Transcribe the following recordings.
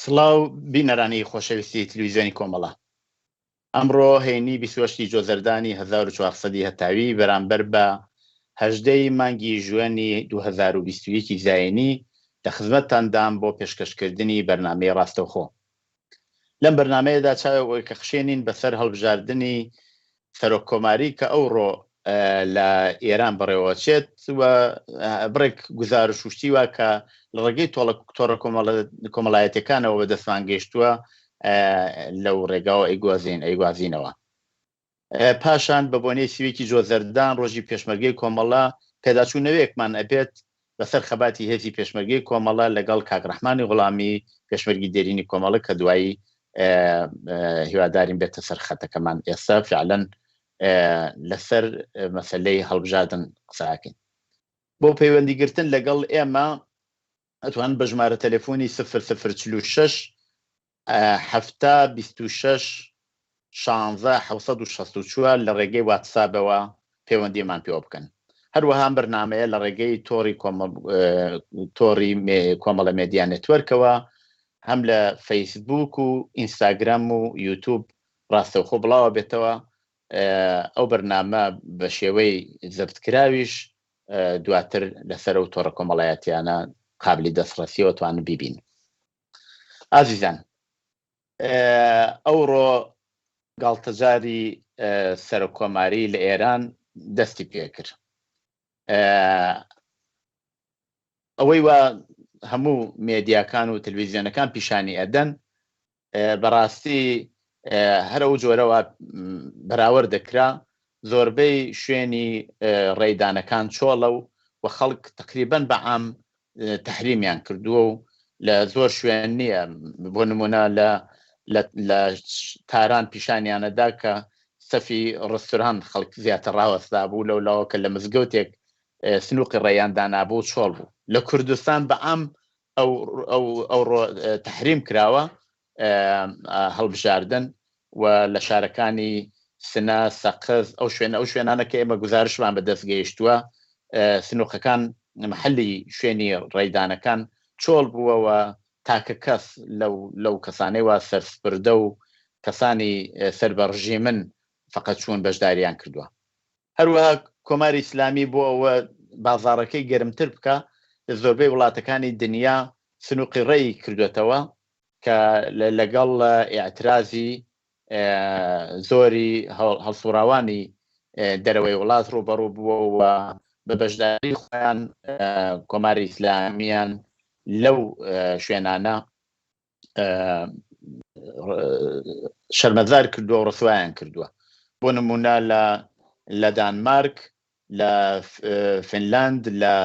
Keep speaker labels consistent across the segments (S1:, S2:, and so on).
S1: سڵاو بینەرانی خۆشەویستی تلویزیۆنی کۆمەڵە. ئەمڕۆ هەینی 28 جۆزەردانی 1400 هەتاوی بەرامبەر بە 18 مانگی ژوئنی 2021 زایێنی لە خزمەتتاندام بۆ پێشکەشکردنی بەرنامەی ڕاستەوخۆ. لەم بەرنامەیەدا چاوەوەی کە خشێنین بەسەر هەڵبژاردننی سەرۆککۆماری کە ئەوڕۆ لە ئێران بەڕێوەچێت و بڕێک گزارش وشتیوە کە لە ڕێگەی تۆڕە کۆمەڵایەتەکانەوە بە دەستمان گەیشتووە لەو ڕێگاوە ئەیگوازینەوە. پاشان بە بۆنەی سیوێکی جۆزەردان ڕۆژی پێشمەرگەی کۆمەڵە پێداچوونەوەیەکمان ئەبێت بەسەر خەباتی هێزی پێشمەرگەی کۆمەڵە لەگەڵ کاک ڕەحمانی غوڵامی پێشمەرگی دێرینی کۆمەڵە کە دوایی هیوادارین بێتە سەر خەتەکەمان ئێستا فعلەن لەسەر مەسەلەی هەڵبژاردن قساکەین. بۆ پەیوەندیگرتن لەگەڵ ئێمە ئەتوان بە ژمارە تەلەفۆنی 0046 26 16 764 لە ڕێگەی واتسابەوە پەیوەندیمان پێوە بکەن. هەروەها بەرنامەیە لە ڕێگەی تۆڕی کۆمەڵە مێدیا نێتوەرکەوە هەم لە فەیسبوک و ئینستاگرام و یوتیوب ڕاستەوخۆ بڵاوە بێتەوە. ئەو بەرنامە بە شێوەی زەبتکراویش دواتر لەسەر ئەو تۆڕە کۆمەڵایەتیانە قابلی دەستڕەسیەوە توانن بیبین. ئازیزان، ئەوڕۆ گاڵتەجاری سەرۆککۆماری لە ئێران دەستی پێکرد. ئەوەی وە هەموو مێدیاکان و تەلەڤیزیۆنەکان پیشانی ئەدەن بەڕاستی هەرەو جۆرەوە بەراورد دەکرا. زۆربەی شوێنی ڕێدانەکان چۆڵە و خەڵک تقریبەن بەعام تەحریمیان کردووە و لە زۆر شوێن نییە. بۆ نمونە لە تاران پیشانیانەدا کە سەفی ڕستوران خەڵک زیاتر ڕاوەستا بوو لەولاوە کە لە مزگەوتێک سنووقی ڕێیاندانابوو چۆڵ بوو. لە کوردستان بەعام ئەو تەحریم کراوە هەڵبژاردن و لە شارەکانی سنە سەقز ئەو شوێنانە کە ئێمە گزارشمان بەدەست گەیشتووە سنووقەکان محلی شوێنی ڕێدانەکان چۆڵ بووەوە تاکە کەس لەو کەسانەیەوە سەرسپردە و کەسانی سەربەڕژیمن فقط چوون بەشداریان کردووە. هەروەها کۆماری ئیسلامی بۆ ئەوە بازاڕەکەی گەرمتر بکە لە زۆربەی وڵاتەکانی دنیا سنووقی ڕێی کردوێتەوە کە لەگەڵ ئیعترازی زۆری هەڵسوڕاوانی دەرەوەی وڵات ڕوبەڕوو بووە بە بەشداری خۆیان کۆماری ئیسلامیان لەو شوێنانە شەرمەزار کردووە و ڕسوایان کردووە. بۆ نمونە لە دانمارک، لە فینلاند، لە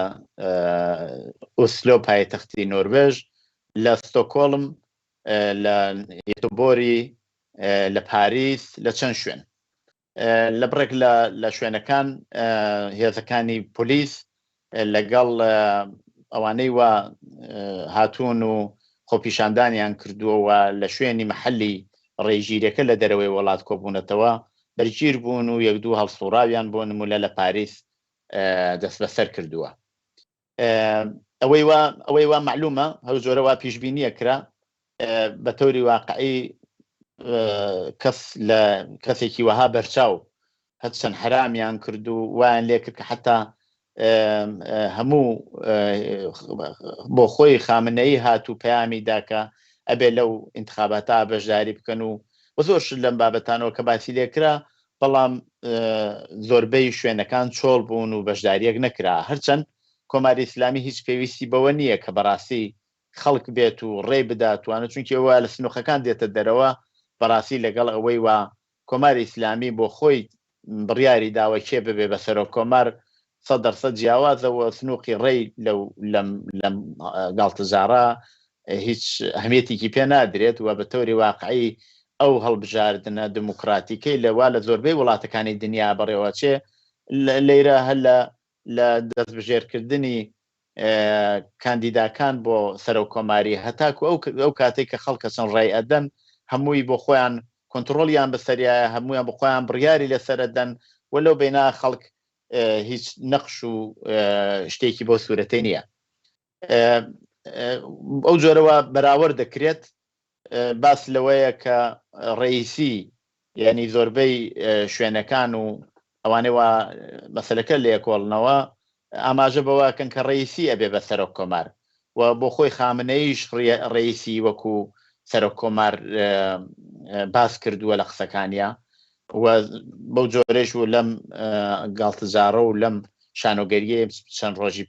S1: ئۆسلۆ پایتەختی نۆروێژ، لە ستۆکۆڵم، لە یێتۆبۆری، لە پاریس، لە چەند شوێن لە بڕێک لە شوێنەکان هێزەکانی پۆلیس لەگەڵ ئەوانەی وە هاتوون و خۆپیشاندانیان کردووەوە لە شوێنی محلی ڕێژیرەکە لە دەرەوەی وڵات کۆبوونەتەوە بەرگیر بوون و یەک دوو هەڵسوڕاویان بۆ نمونە لە پاریس دەست بەسەر کردووە. ئەوەی وا معلومە هەر جۆرەوە پیشبینیە کرا بە تۆری واقعی کەسێکی وەها بەرچاو هەرچەند حرامیان کرد و وایان لێ کرد کە حتا هەموو بۆ خۆی خامنەیی هات و پەیامی داکە ئەبێ لەو ئینتخاباتە بەشداری بکەن و زۆر لەم بابەتانەوە کە باسی لێکرا، بەڵام زۆربەی شوێنەکان چۆڵ بوون و بەشداریەک نەکرا. هەرچەند کۆماری ئیسلامی هیچ پێویستی بەوە نییە کە بەڕاستی خەڵک بێت و ڕێ بداتوانە، چونکە ئەوە لە سنووقەکان دێتە دەرەوە بەڕاستی لەگەڵ ئەوەی وە کۆماری ئیسلامی بۆ خۆی بڕیاری داوە کێ ببێ بە سەرۆک کۆمار 100% جیاوازەوە سنووقی ڕێی لەم گاڵتەجارە هیچ ئەهمیەتێکی پێ نادرێت و بە تۆری واقعی ئەو هەڵبژاردنە دموکراتیکەی لەوا لە زۆربەی وڵاتەکانی دنیا بەڕێوەچێ لەیرە هەر لە دەستبژێرکردنی کاندیداکان بۆ سەرۆک کۆماری هەتاکو ئەو کاتێک کە خەڵکە چەند ڕای ئەدەن هەمووی بۆ خۆیان کۆنتڕۆلیان بەسەریایە، هەمویان بۆ خۆیان بڕیاری لەسەردەن وەلەو بێنا خەڵک هیچ نەقش و شتێکی بۆ سوورەتەی نییە. ئەو جۆرەوە بەراورد دەکرێت باس لەوەیە کە ڕئیسی یعنی زۆربەی شوێنەکان و ئەوانەوە مەسەلەکە لە یەکۆڵنەوە ئاماژە بەوەکەن کە ڕئیسی ئەبێ بە سەرۆک کۆمار و بۆ خۆی خامنەیش ڕئیسی وەکو سەرۆک کۆمار باس کردووە لە قسەکانیە و بەو جۆرەش و لەم گاڵتەجارە و لەم شانۆگەریە چەند ڕۆژی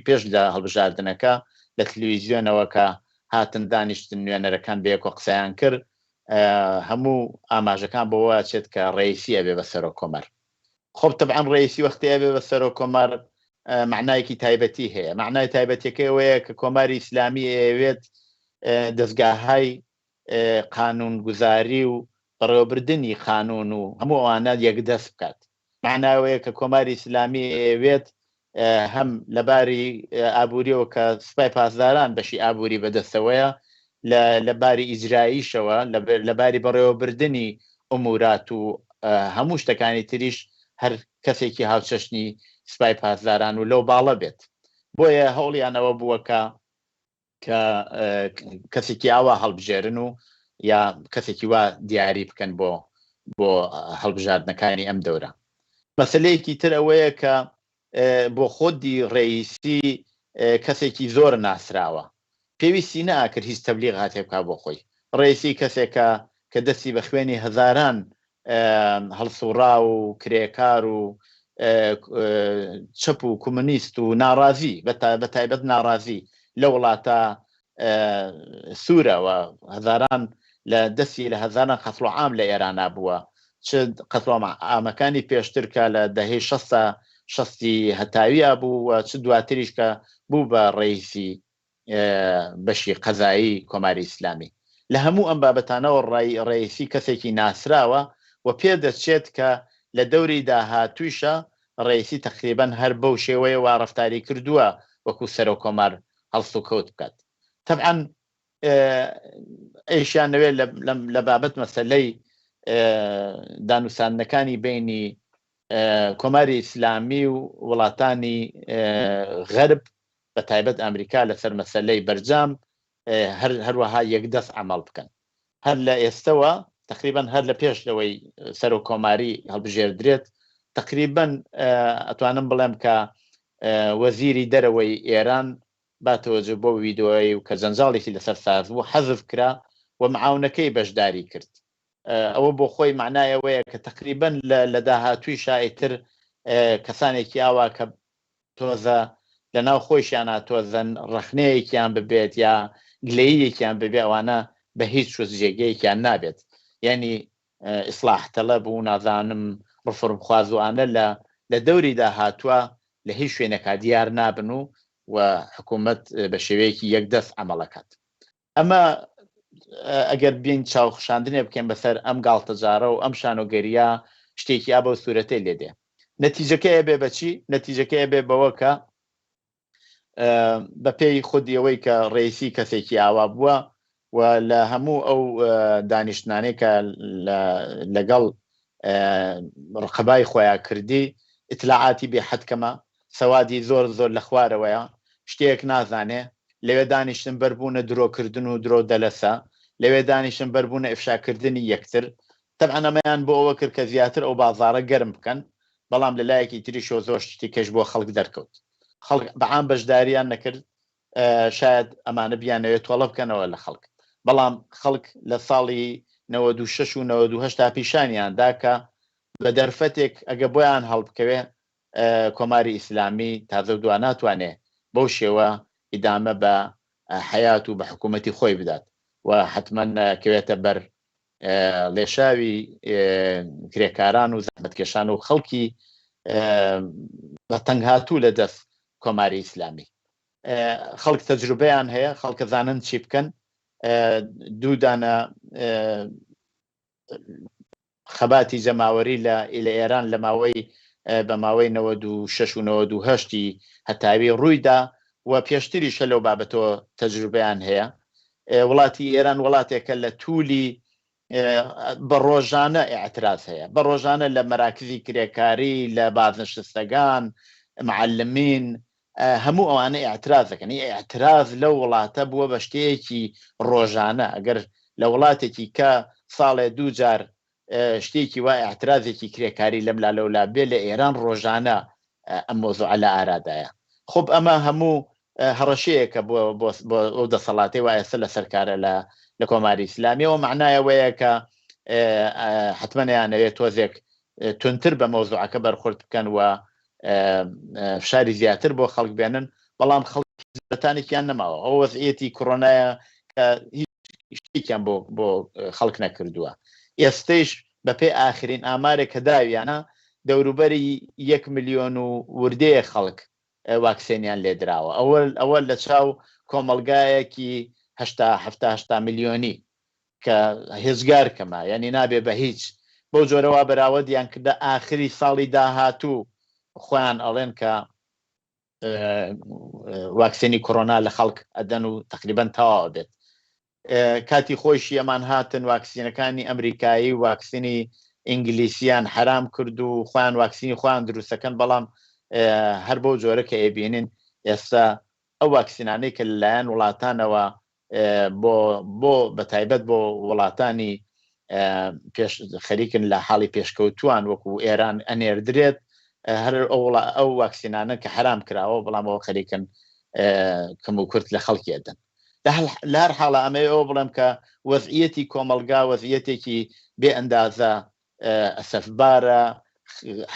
S1: پێش لە هەڵبژاردنەکە لە تەلەڤیزیۆنەوە کە هاتن دانیشتن نوێنەرەکان بەیەکۆ قسەیان کرد هەموو ئاماژەکان بۆەوە چێت کە ڕئیسی ئەبێ بە سەرۆک کۆمار. خۆب طبعاً ڕئیسی وەختی ئەبێ بە سەرۆک کۆمار معنایەکی تایبەتی هەیە. معنای تایبەتیەکەیەوەیە کە کۆماری ئیسلامی ئەوێت دەستگاهای قانونگوزاری و بەڕێوەبردننی قانون و هەموو ئەوانە یەکدەست بکات. معناوەیە کە کۆماری ئیسلامی ئەوێت هەم لەباری ئابووریەوە کە سوپای پاسداران بەشی ئابووری بەدەستەوەیە لەباری ئیجراییشەوە لەباری بەڕێوەبردننی ئومورات و هەموو شتەکانی تریش هەر کەسێکی هاوچەشنی سوپای پاسداران و لەو باڵە بێت. بۆیە هەوڵیانەوە بووە کە کەسێکی ئاوا هەڵبژێرن و یا کەسێکی وا دیاری بکەن بۆ هەڵبژاردنەکانی ئەم دەورە. مەسلەیەکی تر ئەوەیە کە بۆ خۆدی ڕئیسی کەسێکی زۆر ناسراوە، پێویستی ناکرد هیچ تەبلیغ هاتێ بکا بۆ خۆی. ڕئیسی کەسێکە کە دەستی بە خوێنی هەزاران هەڵسوڕا و کرێکار و چەپ و کومونیست و ناڕازی بە تایبەت ناڕازی لە وڵاتە سوورەوە هەزاران لە دەستی لە هەزاران قەتڵ عام لە ئێرانە بووە، چ قەتڵ عامەکانی پێشتر کە لە دەهەی شەستی هەتاویە بوو و چ دواتریش کە بوو بە ڕئیسی بەشی قەزایی کۆماری ئیسلامی. لە هەموو ئەم بابەتانەوە ڕئیسی کەسێکی ناسراوە و پێدەچێت کە لە دەوری داهاتوویشە ڕئیسی تقریبەن هەر بەو شێوەیە وا ڕەفتاری کردووە وەکو سەرۆک کۆمار هەڵس و کەوت بکات. طبعاً ئەیشیانەوێت لە بابەت مەسەلەی دانووساندنەکانی بینی کۆماری ئیسلامی و وڵاتانی غەرب بە تایبەت ئەمریکا لەسەر مەسەلەی بەرجام هەروەها یەکدەست عەمەڵ بکەن. هەر لە ئێستەوە تقریبەن هەر لە پێش لەوەی سەرۆک کۆماری هەڵبژێردرێت تقریبەن ئەتوانم بڵێم کە وەزیری دەرەوەی ئێران باتەوەجە بۆ ویدۆی و کە جەنجاڵێکی لەسەر ساز بوو حەزف کرا و معاونەکەی بەشداری کرد. ئەوە بۆ خۆی معنایەوەیە کە تقریبەن لە داهاتووی شایتر کەسانێکی ئاوا کە تۆزە لە ناو خۆشیانە تۆزەن ڕەخنەیەکیان ببێت یا گلەییەکیان ببێ ئەوانە بە هیچ جێگەیەکیان نابێت. یعنی ئیسلاح تەلەب و نازانم ڕفرم خوازوانە لە دەوری داهاتووە لە هیچ شوێنێکا دیار نابن و حکوومەت بە شێوەیەکی یەکدەست عەمەڵەکات. ئەمە ئەگەر بین چاوخشاندنێ بکەین بەسەر ئەم گاڵتەجارە و ئەم شانۆگەریە شتێکی ئابە و سوورەتەی لێدێ. نەتیجەکەیە بێ بەچی؟ نەتیجەکەیە بێ بەوە کە بە پێی خودیەوەی کە ڕئیسی کەسێکی ئاوا بووە و لە هەموو ئەو دانیشتانێکە لەگەڵ ڕقەبای خۆیان کردی ئیتلاعاتی بێحەدکەمە، سەوادی زۆر لە خوارەوەیە، شتێک نازانێ، لەوێ دانیشتن بەربوونە درۆکردن و درۆ دەلەسە، لەوێ دانیشتن بەربوونە ئیفشاکردنی یەکتر. طبعاً ئەمەیان بۆ ئەوە کرد کە زیاتر ئەو بازاڕە گەرم بکەن، بەڵام لە لایەکی تریشۆ زۆر شتی کەش بۆ خەڵک دەرکەوت. خەڵک بەعام بەشداریان نەکرد، شاید ئەمانە بیانەوێت تۆڵە بکەنەوە لە خەڵک، بەڵام خەڵک لە ساڵی 96 و 98 تا پیشانیاندا کە بە دەرفەتێک ئەگە بۆیان هەڵبکەوێ کۆماری ئیسلامی تازە دوا ناتوانێ بەو شێوە ئیدامە بە حیات و بە حکوومەتی خۆی بدات و حتمما کەوێتە بەر لێشاوی کرێکاران و زەحمەتکێشان و خەڵکی بە تەنگ هاتوو لە دەست کۆماری ئیسلامی. خەڵک تەجروبەیان هەیە، خەڵکە زانن چی بکەن. دوو دانە خەباتی جەماوەری لە ئێران لە بە ماوەی 96 و 98 هەتاوی ڕوویدا و پێشتریشە لەو بابەتەوە تەجروبەیان هەیە. وڵاتی ئێران وڵاتێکە لە توولی بە ڕۆژانە ئیعتراز هەیە، بە ڕۆژانە لە مەراکزی کرێکاری، لە بازنشستەکان، معلمین، هەموو ئەوانە ئیعتراز دەکەن. ئیعتراز لەو وڵاتە بووە بە شتەیەکی ڕۆژانە. ئەگەر لە وڵاتێکی کە ساڵێ دوو جار شتێکی وای اعتراضێکی کرێکاری لەملا لەولا بێ لە ئێران ڕۆژانە ئەم مۆزوع لە ئارادایە. خب ئەمە هەموو هەڕەشەیەکە بۆ ئەو دەسەڵاتی وایە لە سەرکارە لە کۆماری ئیسلامیەوە معنایەوەیە کە حتممەیانەوێت تۆزێک تونتر بە مۆزوعەکە بەرخورد بکەن و فشاری زیاتر بۆ خەڵک بێنن، بەڵام خەڵکتانێکیان نەماوە. ئەو وەزعیەتی کۆڕۆنایە کە هیچ شتێکیان بۆ خەڵک نەکردووە. ئێستەیش بەپێی ئاخرین ئامارێک کە داویانە دەوروبەری 1 ملیۆن و وردەیە خەڵک واکسێنیان لێدراوە. ئەوە لە چاو کۆمەلگایەکی 70 ملیۆنی کە هێزگار کەمە، یعنی نابێ بە هیچ بۆ جۆرەوە بەراوەدیان کردە ئاخری ساڵی داهاتوو خۆیان ئەڵێن کە واکسێنی کۆڕۆنا لە خەڵک ئەدەن و تقریبەن تەواو بێت. کاتی خۆشی ئەمان هاتن واکسینەکانی ئەمریکایی واکسینی ئینگلیسیان حرام کرد و خۆیان واکسینی خۆیان دروستەکەن، بەڵام هەر بەو جۆرە کە ئێبینین ئێستا ئەو واکسینانەی کە لەلایەن وڵاتانەوە بۆ بەتایبەت بۆ وڵاتانی خەریکن لە حاڵی پێشکەوتووان وەکو ئێران ئەنێردرێت، هەر ئەو واکسینانە کە حرام کراوە بەڵام ئەوە خەریکن کەم و کورت لە خەڵکی ئەدەن. لە هەر حاڵە ئەمەی ئەوە بڵێم کە وەزعیەتی کۆمەلگا وەزعیەتێکی بێ ئەندازە ئەسەفبارە،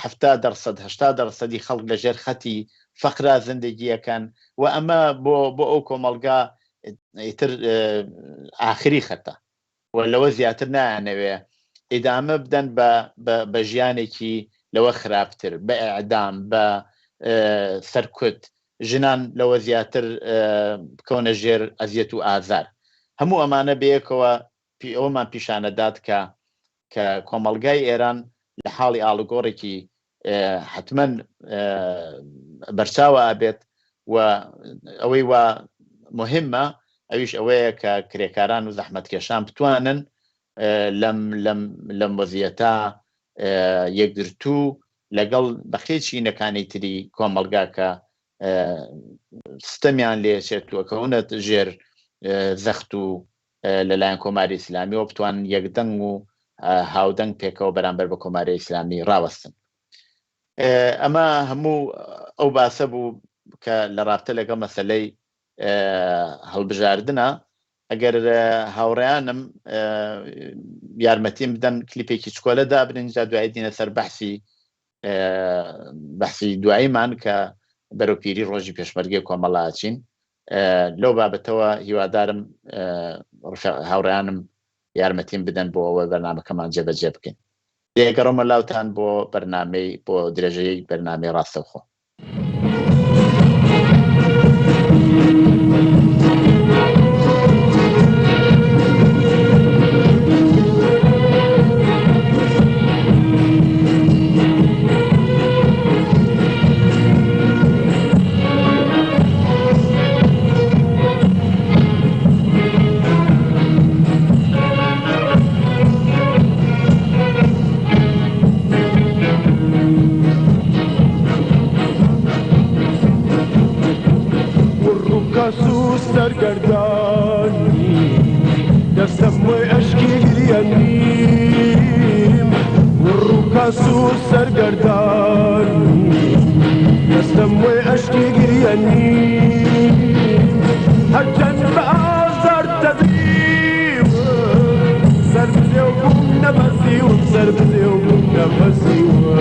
S1: 70% خەڵک لەژێر خەتی فەقرا زندگیەکەن و ئەمە بۆ ئەو کۆمەلگا ئیتر ئاخری خەتە و لەوە زیاتر نایانەوێ ئیدامە بدەن بە ژیانێکی لەوە خراپتر، بە ئەعدام، بە سەرکوت، ژنان لەوە زیاتر بکەونە ژێر ئەزیەت و ئازار. هەموو ئەمانە بەیەکەوە ئەومان پیشانەدات کە کۆمەلگای ئێران لە حاڵی ئاڵوگۆڕێکی حتمەن بەرچاوە ئابێت و ئەوەی وا مهمە ئەویش ئەوەیە کە کرێکاران و زەحمەتکێشان بتوانن لەم وەزیەتە یەکگرتوو لەگەڵ بەخێچی نەکانی تری کۆمەلگاکە ستەمیان لێچێتووە کەونەت ژێر زەخت و لەلایەن کۆماری ئیسلامیەوە بتوانن یەکدەنگ و هاودەنگ پێکەوە بەرامبەر بە کۆماری ئیسلامی ڕاوەستن. ئەمە هەموو ئەو باسە بوو کە لە رابطە لەگەڵ مەسەلەی هەڵبژاردنە. ئەگەر هاوڕێیانم یارمەتیم بدەن کلیپێکی چکۆلە دابنین جا دوای دینە سەر بەحسی دواییمان کە بەرەوپیری ڕۆژی پێشمەرگەی کۆمەڵە ئاچین. لەو بابەتەوە هیوادارم هاوڕێیانم یارمەتیم بدەن بۆ ئەوە بەرنامەکەمان جێبەجێ بکەین. دێگەڕۆمە لاوتان بۆ بەرنامەی بۆ درێژەی بەرنامەی ڕاستەوخۆ.
S2: سەرگەردانی دەستەم وێ ئەشکی گریەنیم وڕووکەس و سەرگەردانی دەستەم وێ ئەشکی گریەنیم هەرچەند بە ئازار دەدریوە سەر بزێ و بووم نەبەسیوە سەر بزێ و بووم نەبەسیوە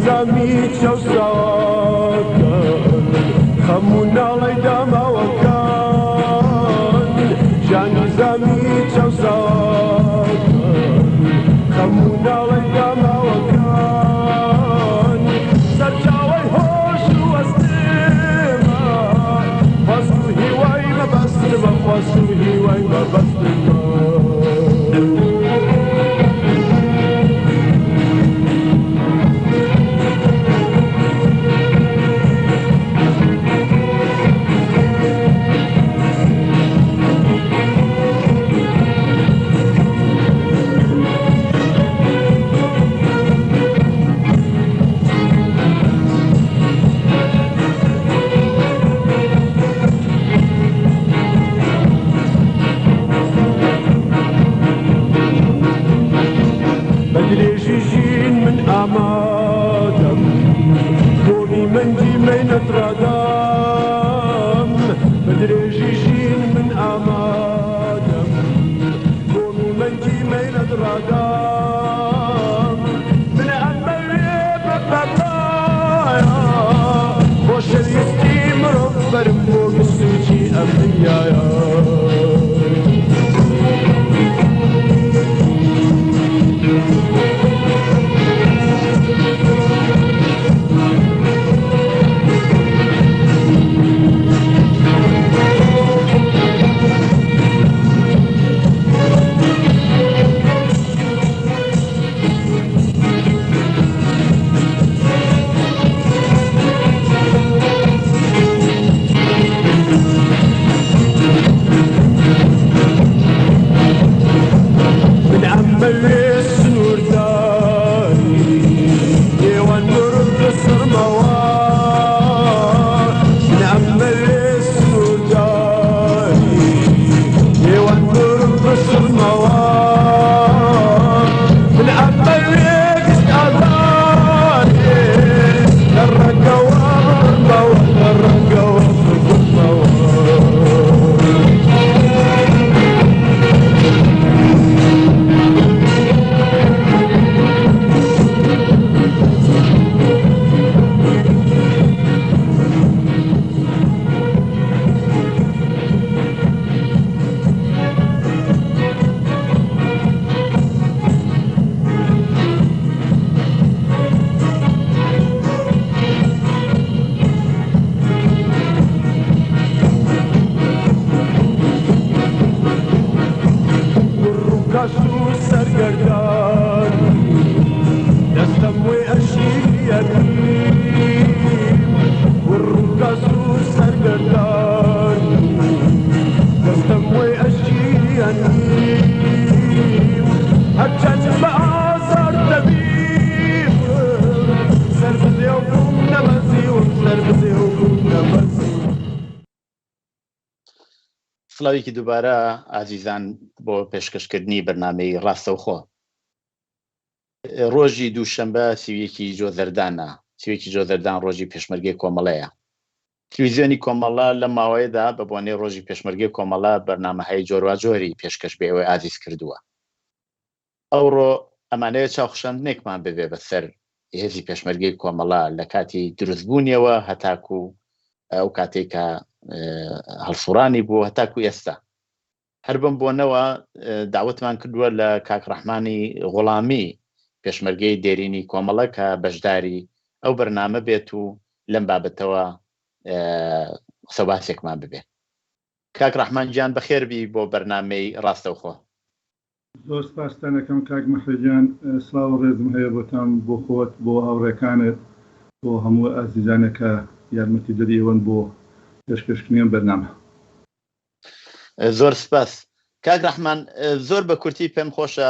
S2: نظامی چەوساکە خەموو ناڵی داماوەکان ژان نظامی چەوساکە خەموو ناڵی داماوەکان سەرچاوەی هۆش و وەستێمە بەست و هیوای مەبەست بدرێژی ژین من ئامادەم بۆمی مەنگی مەینەت ڕادام بدرێژی ژین من ئامادەم بۆمی مەنگی مەینەت ڕادام من ئەمەوێ بەبەڵایە بۆ شەویستی مرۆڤ بەرم بۆ گسوچی ئەم دنیایە
S1: سڵاوێکی دووبارە ئازیزان بۆ پێشکەشکردنی بەرنامەی ڕاستەوخۆ. ڕۆژی دووشەمبە سیویەکی جۆزەردانە، سیوێکی جۆزەردان ڕۆژی پێشمەرگەی کۆمەڵەیە. تلویزیۆنی کۆمەڵە لە ماوەیەدا بە بۆنەی ڕۆژی پێشمەرگەی کۆمەڵە بەرنامەهای جۆرواجۆری پێشکەش بێ ئەوەی ئازیز کردووە. ئەوڕۆ ئەمانەیە چاوخشاندنێکمان ببێ بەسەر هێزی پێشمەرگەی کۆمەڵە لە کاتی دروستبوونیەوە هەتاکو ئەو کاتێکە هەڵسوڕانی بوو هەتاکو ئێستا. هەر بم بۆنەوە داوتمان کردووە لە کاک ڕەحمانی غوڵامی پێشمەرگەی دێرینی کۆمەڵە کە بەشداری ئەو بەرنامە بێت و لەم بابەتەوە قسە باسێکمان ببێ. کاک ڕەحمان گیان بەخێربی بۆ بەرنامەی ڕاستەوخۆ.
S3: زۆر سپاسدانەکەم کاک مەحرەجان، سڵاو و ڕێزم هەیە بۆتان، بۆ خۆت، بۆ هاوڕێکانت، بۆ هەموو ئازیزانەکە یارمەتی دەریەوەن بۆ پێشکەشکردنی بەرنامە.
S1: زۆر سپاس. کاک ڕەحمان، زۆر بە کورتی پێم خۆشە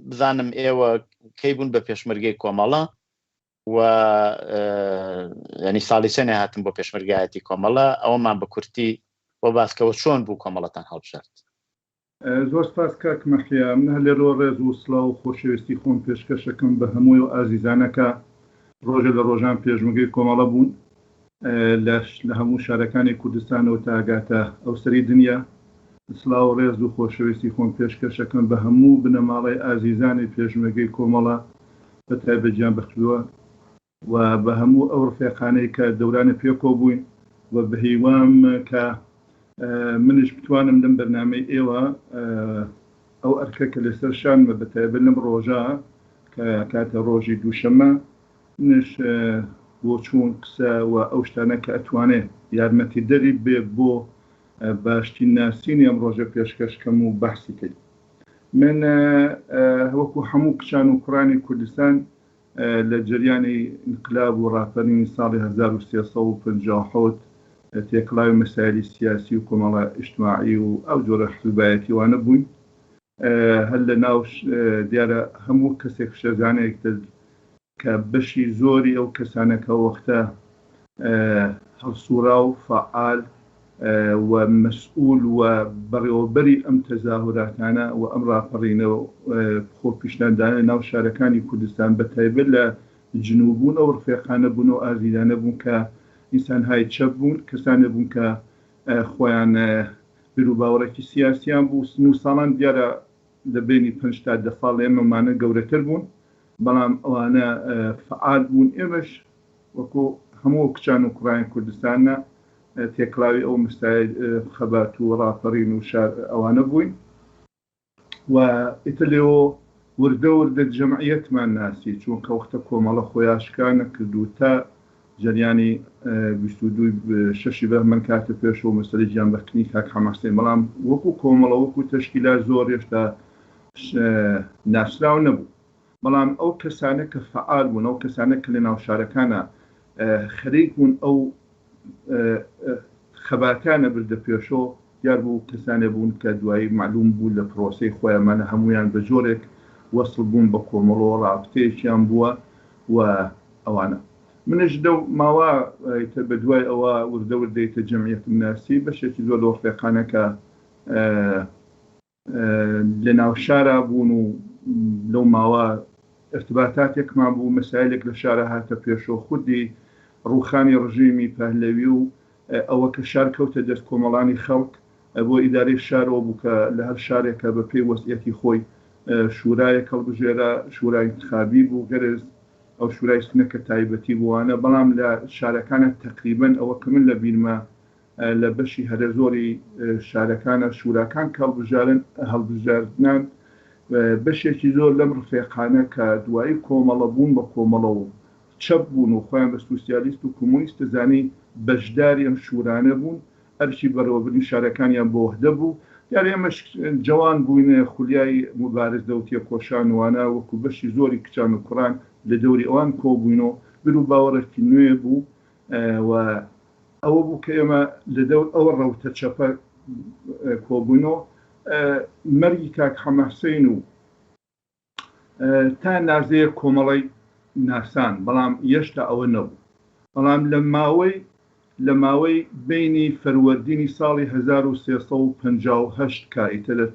S1: بزانم ئێوە کەی بوون بە پێشمەرگەی کۆمەڵە و ینی ساڵی چەندێ هاتن بۆ پێشمەرگایەتی کۆمەڵە، ئەوەمان بە کورتی بۆ باسکەوە چۆن بوو کۆمەڵەتان هەڵبژارد.
S3: زۆر سپاس کاک مەحریا، من هەر لێرۆ ڕێز و سڵاو و خۆشەویستی خۆم پێشکەشەکەم بە هەمووی و ئازیزانەکە ڕۆژە لە ڕۆژان پێشمەرگەی کۆمەڵە بوون لە هەموو شارەکانی کوردستانەوە تا ئاگاتە ئەوسەری دنیا. سڵاو و ڕێز و خۆشەویستی خۆم پێشکەشەکەم بە هەموو بنەماڵی ئازیزانی پێشمەرگەی کۆمەڵە بە تایبەتیان بەخشووە و بە هەموو ئەو ڕفێقانەی کە دەورانە پێکۆ بووین و بە هیوام کە منش بتوانم لەم بەرنامەی ئێوە ئەو ئەرکە کە لەسەر شانمە بە تایبەت لەم ڕۆژە کە کاتە ڕۆژی دووشەممە منش بۆ چوون قسە و ئەو شتانە کە ئەتوانێت یارمەتی دەری بێ بۆ باشترین ناسینی ئەم ڕۆژە پێشکەشکەم و بەحسی کرد. من وەکو هەموو کچان و کوڕانی کوردستان لە جریانی انقلاب و ڕاپەرینی ساڵی 1357 تێکڵاوی مەسایلی سیاسی و کۆمەڵە ئیجتیماعی و ئەو جۆرە حزبایەتیوانە بووین. هەر لە ناو دیارە هەموو کەسێک شەزانەیەک کە بەشی زۆری ئەو کەسانەکە وەختە هەڵسوورا و فعال ومسؤول وبەڕێوەبەری ئەم تەزاهوراتانە و ئەم ڕاپەڕینەوە خۆ پیشنهادانە ناو شارەکانی کوردستان بە تایبەت لە جنوببوون ئەو ڕفێقانە بوون و ئازیدانە بوون کە ئینسانهای چەپ بوون، کەسانە بوون کە خۆیان بیرروباوەڕێکی سیاسیان بوو. سن و ساڵان دیارە لە بینی 5 تا 10 ساڵ ئێمەمانە گەورەتر بوون، بەڵام ئەوانە فعال بوون. ئێمەش وەکو هەموو کچان و کوڕانی کوردستانە تێکڵاوی ئەو مستای خەبات و ڕاپەڕین و شار ئەوانە بووین و ئیتر لێەوە وردە وردە جەمعیەتمان ناسی، چونکە وەختە کۆمەڵە خۆیاشکانە کردو تا جریانی 22 بەهمەن کاتە پێشەوە مەسەلەی گیانبەرکردنی کاک حەماسێن، بەڵام وەکو کۆمەڵە وەکو تەشکیلات زۆر هێشتا ناسراو نەبوو. بەڵام ئەو کەسانە کە فعال بوون، ئەو کەسانە کە لە ناو شارەکانە خەریک بوون ئەو خەباتانە بردە پێشەوە، دیار بوو کەسانە بوون کە دوایی معلوم بوو لە پرۆسەی خۆیانمانە هەمویان بە جۆرێک وەسڵ بوون بە کۆمەڵەوە، ڕابطەیەکیان بووە و ئەوانە. منش ماوە بە دوای ئەوە وردە وردەیتە جەمعیەتم ناسی بەشێکی زۆر لە ڕفێقانەکە لە ناو شارە بوون و لەو ماوە ارتباطاتێکمان بوو، مەسایلێک لە شارە هاتە پێشەوە، خودی ڕووخانی ڕژیمی پەهلەوی و ئەوە کە شار کەوتە دەست کۆمەڵانی خەڵک بۆ ئیدارەی شارەوە بوو کە لە هەر شارێکە بە پێی وەسیەتی خۆی شورایەک هەڵبژێرە، شورای انتخابی بوو، گەرز ئەو شورای سنەکە تایبەتی بووانە. بەڵام لە شارەکانە تقریبەن ئەوە کە من لە بیرمە لە بەشی هەرە زۆری شارەکانە شوراکان کە هەڵبژاردنان بەشێکی زۆر لەم ڕفێقانە کە دوایی کۆمەڵە بوون بە کۆمەڵەوە چەپ بوون و خۆیان بە سوسیالیست و کۆمۆنیست دەزانی بەشداری ئەم شورانە بوون، ئەرچی بەڕێوەبردنی شارەکانیان بۆ وحدە بوو. دیارە ئێمەش جوان بووینە خولیای مبارز دەوتیە کۆشانوانە وەکو بەشی زۆری کچان و کوڕان لە دەوری ئەوان کۆبووینەوە، بیر و باوەڕێکی نوێ بوو و ئەوە بوو کە ئێمە لە دەور ئەوە ڕەوتە چەپە کۆبووینەوە. مەرگی کاک حەماسێن و تا نازەیە کۆمەڵی ناسان، بەڵام هێشتا ئەوە نەبوو. بەڵام لە ماوەی بینی فەروەردینی ساڵی 1358 کائیتە لە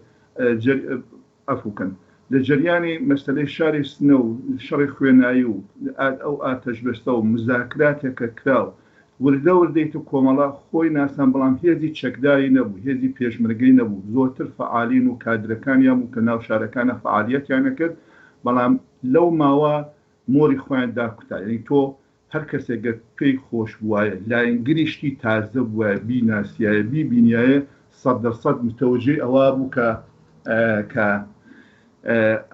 S3: ئەفوکەن لە جریانی مەسەلەی شاری سنە و شەڕی خوێنایی و ئەو ئاتەشبەستە و مزاکراتێکە کراو وردە وردەیتە کۆمەڵە خۆی ناسان، بەڵام هێزی چەکداری نەبوو، هێزی پێشمەرگەی نەبوو، زۆرتر فعالین و کادرەکانیان بوو کە ناو شارەکانە فعالیەتیانە کرد. بەڵام لەو ماوە مۆری خۆیان داکوتا، یعنی تۆ هەر کەسێکگە پێی خۆش بووایە لاینگریشتی تازە بووە بیناسیایە بیبینایە 100% متەوەجێ ئەوە بوو کە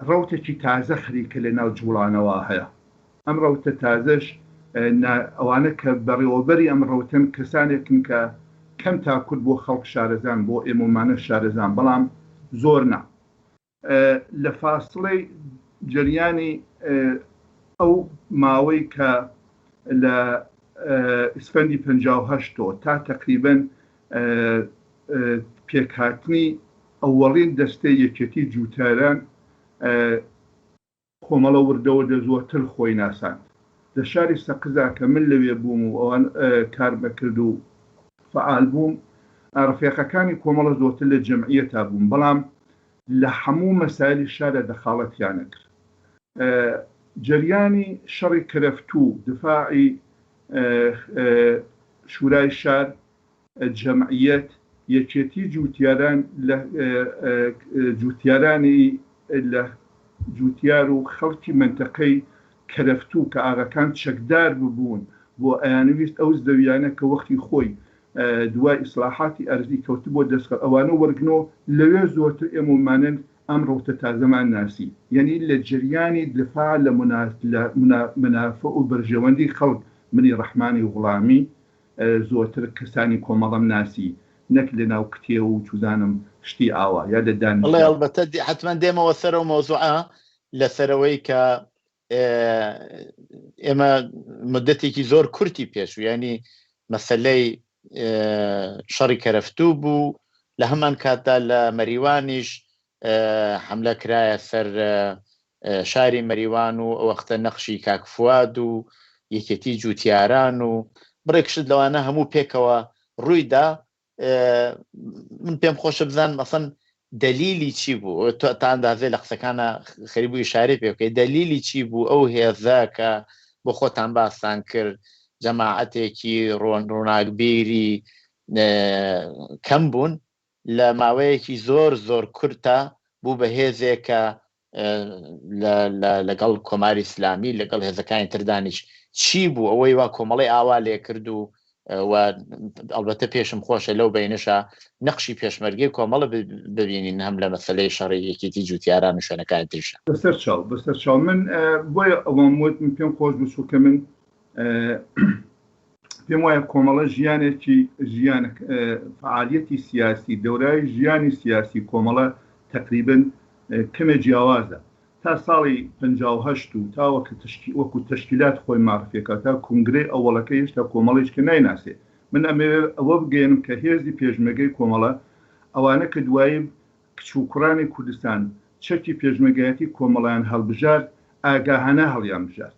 S3: ڕەوتێکی تازە خەریکە لە ناو جوڵانەوە هەیە. ئەم ڕەوتە تازەش ئەوانە کە بەڕێوەبەری ئەم ڕەوتن کەسانێکن کە کەم تاکوت بۆ خەڵک شارەزان، بۆ ئێمەمانە شارەزان، بەڵام زۆر نا. لە فاصلەی جریانی ئەو ماوەی کە لە ئیسفەندی 58 تا تقریبەن پێکهاتنی ئەوەڵین دەستەی یەکێتی جووتاران کۆمەڵە وردەوردە زۆرتر خۆی ناسان. لە شاری سەقزا کە من لەوێ بووم و ئەوان کار بەکرد و فعال بووم، ڕفێقەکانی کۆمەڵە زۆرتر لە جەمعیەتا بووم، بەڵام لە هەموو مەسایلی شارە دەخاڵەتیانە کرد. جریانی شەڕی کرەفتوو، دفاعی شورای شار، جەمعیەت، یەکێتی جوتیارانی لە جوتیار و خەڵکی منتەقەی کرەفتوو کە ئاغاکان چەکدار ببوون بۆ ئەیانویست ئەو زەویانە کە وەختی خۆی دوای ئیسلاحاتی ئەرزی کەوت بۆ دەستکەوت ئەوانە وەرگنەوە لەوێ زۆرتر ئێمەمانن ئەم ڕەوتە تازەمان ناسی، یعنی لە جریانی دفاع لە منافع و بەرژەوەندی خەڵک منی ڕەحمانی وڵامی زۆرتر کەسانی کۆمەڵم ناسی، نەک لە ناو کتێ و چوزانم شتی ئاوا یا لە دان.
S1: ئەڵبەتە حتمما دێمەوە سەرەوە مۆزوعە لەسەرەوەی کە ئێمە مدەتێکی زۆر کورتی پێشوو، ینی مەسەلەی شەڕی کەرەفتوو بوو، لە هەمان کاتدا لە مەریوانیش حملە کرایە سەر شاری مەریوان و ئەوەختە نەخشی کاکفواد و یەکێتی جوتیاران و بڕێکشت لەوانە هەموو پێکەوە ڕوویدا من پێم خۆشە بزان مەسەن دلیلی چی بوو تا ئەندازێ لە قسەکانە خەریب بوو ئیشارەی پێ بکەیت دلیلی چی بوو ئەو هێزە کە بۆ خۆتان باسان کرد جەماعەتێکی ڕۆناکبیری کەم بوون لە ماوەیەکی زۆر کورتە بوو بە هێزێکە لەگەڵ کۆماری ئیسلامی لەگەڵ هێزەکانی تردانیش چی بوو ئەوەی وا کۆمەڵی ئاوا لێ کرد و ئەلبەتە پێشم خۆشە لەو بینشە نەقشی پێشمەرگەی کۆمەڵە ببینین هەم لە مەسەلەی شەڕێیەکێتی جوتیاران و شوێنەکانی تریشە
S3: بەسەر چاو من بۆیە ئەوەم وت من پێم خۆش بوو کە من پێم وایە کۆمەڵە ژیانێکی فعالیەتی سیاسی دەورای ژیانی سیاسی کۆمەڵە تقریبن کەمێ جیاوازە تا ساڵی 58 و تاوەکە وەکو تشکیلات خۆی معرفێکە تا کنگرێ ئەوڵەکە هێشتا کۆمەڵێک کە نایناسێ من ئەوە بگەێنم کە هێزی پێشمەرگەی کۆمەڵە ئەوانە کە دوایی کچووکڕانی کوردستان چەکی پێشمەرگایەتی کۆمەڵیان هەڵبژار ئاگاهانە هەڵیان بژار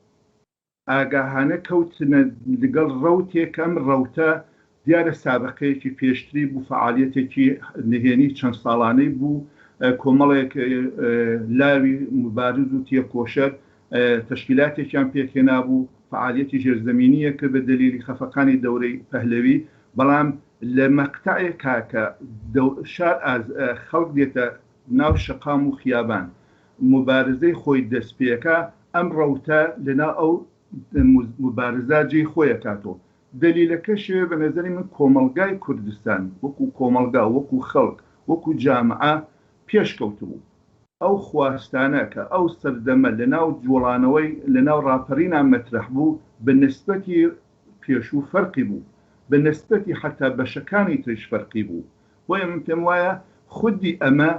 S3: ئاگاهانە کەوتنە لەگەڵ ڕەوتێک ئەم ڕەوتە دیارە سابقەیەکی پێشتری بوو فعالیەتێکی نهێنی چەند ساڵانەی بوو کۆمەڵێک لاوی مبارز و تێکۆشەر تشکیلاتێکیان پێکێنا بوو فعالیەتی ژێرزەمینیە کە بە دلیلی خەفەقانی دەورەی پەهلەوی بەڵام لە مەقتەعێکا کە خەڵک دێتە ناو شەقام و خیابان مبارزەی خۆی دەستپێکە ئەم ڕەوتە لەناو ئەو مبارزە جێی خۆیە کاتۆ دلیلەکە شوێ بە نەزەری من کۆمەلگای کوردستان وەکو کۆمەلگا وەکو خەڵک وەکو جامعە پێشکەوتبوو ئەو خواستانە کە ئەو سەردەمە لەناو جوڵانەوەی لەناو ڕاپەڕینان مەترەح بوو بە نسبەتی پێشوو فەرقی بوو بە نسبەتی حتا بەشەکانی تریش فەرقی بوو بۆیە من پێم وایە خودی ئەمە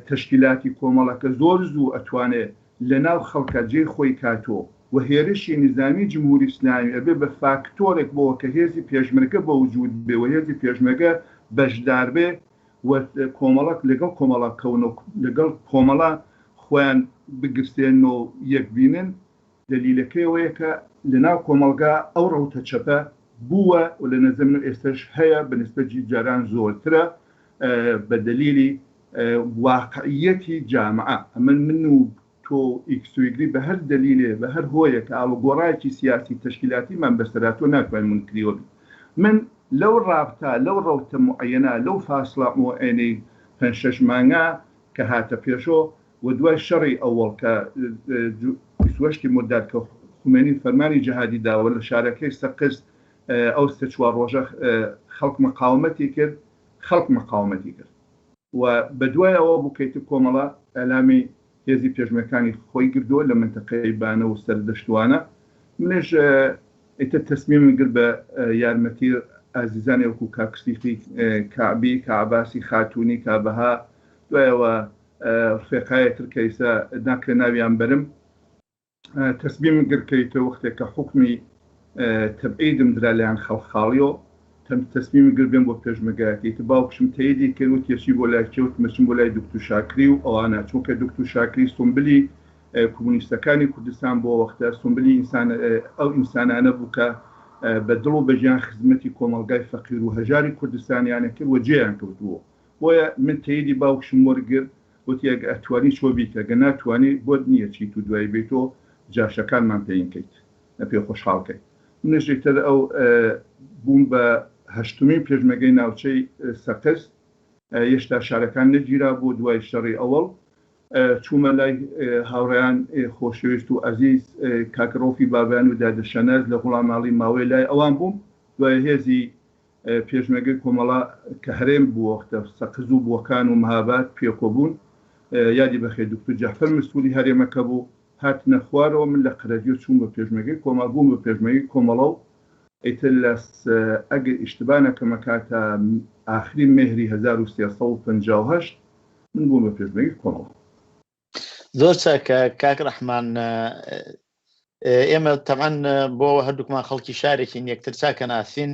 S3: تشکیلاتی کۆمەڵەکە زۆر زوو ئەتوانێت لەناو خەڵکە جێی خۆی کاتۆ و هێرشی نظامی جمهوری ئیسلامی ئەبێ بە فاکتۆرێک بۆ کە هێزی پێشمەرگە بە وجود بێ و هێزی پێشمەرگە بەشدار بێ و کۆمەڵک لەگەڵ کۆمەڵە کەون لەگەڵ کۆمەڵە خۆیان بگرسێن و یەکبینن دلیلەکەیەوەیە کە لەناو کۆمەلگا ئەو ڕەوتە چەپە بووە و لە نەزم ئێستش هەیە بە نسبەتی جاران زۆرترە بە دلیلی واقعیەتی جامعە ئەمە من و تۆ ئیکسویگری بە هەر دلیلێ بە هەر هۆیە کە ئاڵوگۆڕایەکی سیاسی تشکیلاتیمان بەسەراتۆ ناتوانین منکریوە بین من لەو ڕابطە لەو ڕەوتە معەنە لەو فاصلە معەنەی 5-6 مانگە کە هاتە پێشۆ و دوای شەڕی ئەوڵ کە 28 مرداد کە خومێنی فەرمانی جەهادی داوە لە شارەکەی سەقز ئەو 3-4 ڕۆژە خەڵک مقاومەتی کرد و بە دوای ئەوە بووکەیت کۆمەڵە ئەلامی هێزی پێشمەکانی خۆی گردووە لە منتەقەی بانە و سەردەشتوانە منش ئیتە تەسمیم گر بە یارمەتی ئازیزانی وەکو کاکسیفی کعبی کعباسی خاتونی کابەها دوایەوە فێقایە ترکەیسە ناکرێ ناویان بەرم تەسمیم گرکەیتە وەختێک کە حکمی تەبعیدم درا لەیان خەڵخاڵیۆ تەسمیم گر بێن بۆ پێشمەرگایەتی باوکشم تەیدی کرد و تێشی بۆ لای کەوت مەچم بۆ لای دکتۆر شاکری و ئەوانە چونکە دکتۆر شاکری سۆمبلی کۆمونیستەکانی کوردستان بۆ وەختە سۆمبلی ئەو ئینسانانە بوو کە بە دڵ و بەژیان خزمەتی کۆمەلگای فەقیر و هەژاری کوردستانیانە کرد و جێیان کەوتووە بۆیە من تەیدی باوکشم وەرگرت وتی ئەگە ئەتوانی چۆ بیت ئەگە ناتوانی بۆت نییە چیت و دوای بێتەوە جاشەکانمان پێین کەیت پێ خۆشحاڵکەیت منشتر ئەو بووم بە هەشتمین پێشمەرگەی ناوچەی سەقز هێشتا شارەکان نەگیرا بۆ دوای شەڕی ئەوڵ چوومە لای هاوڕێیان خۆشەویست و ئەزیز کاکڕۆفی بابیان و دادەشەنەز لە وڵاماڵی ماوەی لای ئەوان بووم دوای هێزی پێشمەرگەی کۆمەڵە کە هەرێم بووەختە سەقز و بۆکان و مەهاباد پێکۆبوون یادی بەخێر دکتۆر جەعفەر مسئولی هەرێمەکە بوو هاتنە خوارەوە من لە قەرەجیۆ چوون بە پێشمەرگەی کۆمەڵ بووم بە پێشمەرگەی کۆمەڵە و ئیتر لە ئەگەر ئیشتبانەکەمە کاتە ئاخری مێهری 1358 من بووم بە پێشمەرگەی کۆمەڵ.
S1: زۆر چاکە کاک ڕەحمان ئێمە تەمان بۆ هەردووکمان خەڵکی شارێکی یەکتر چاکە ناسین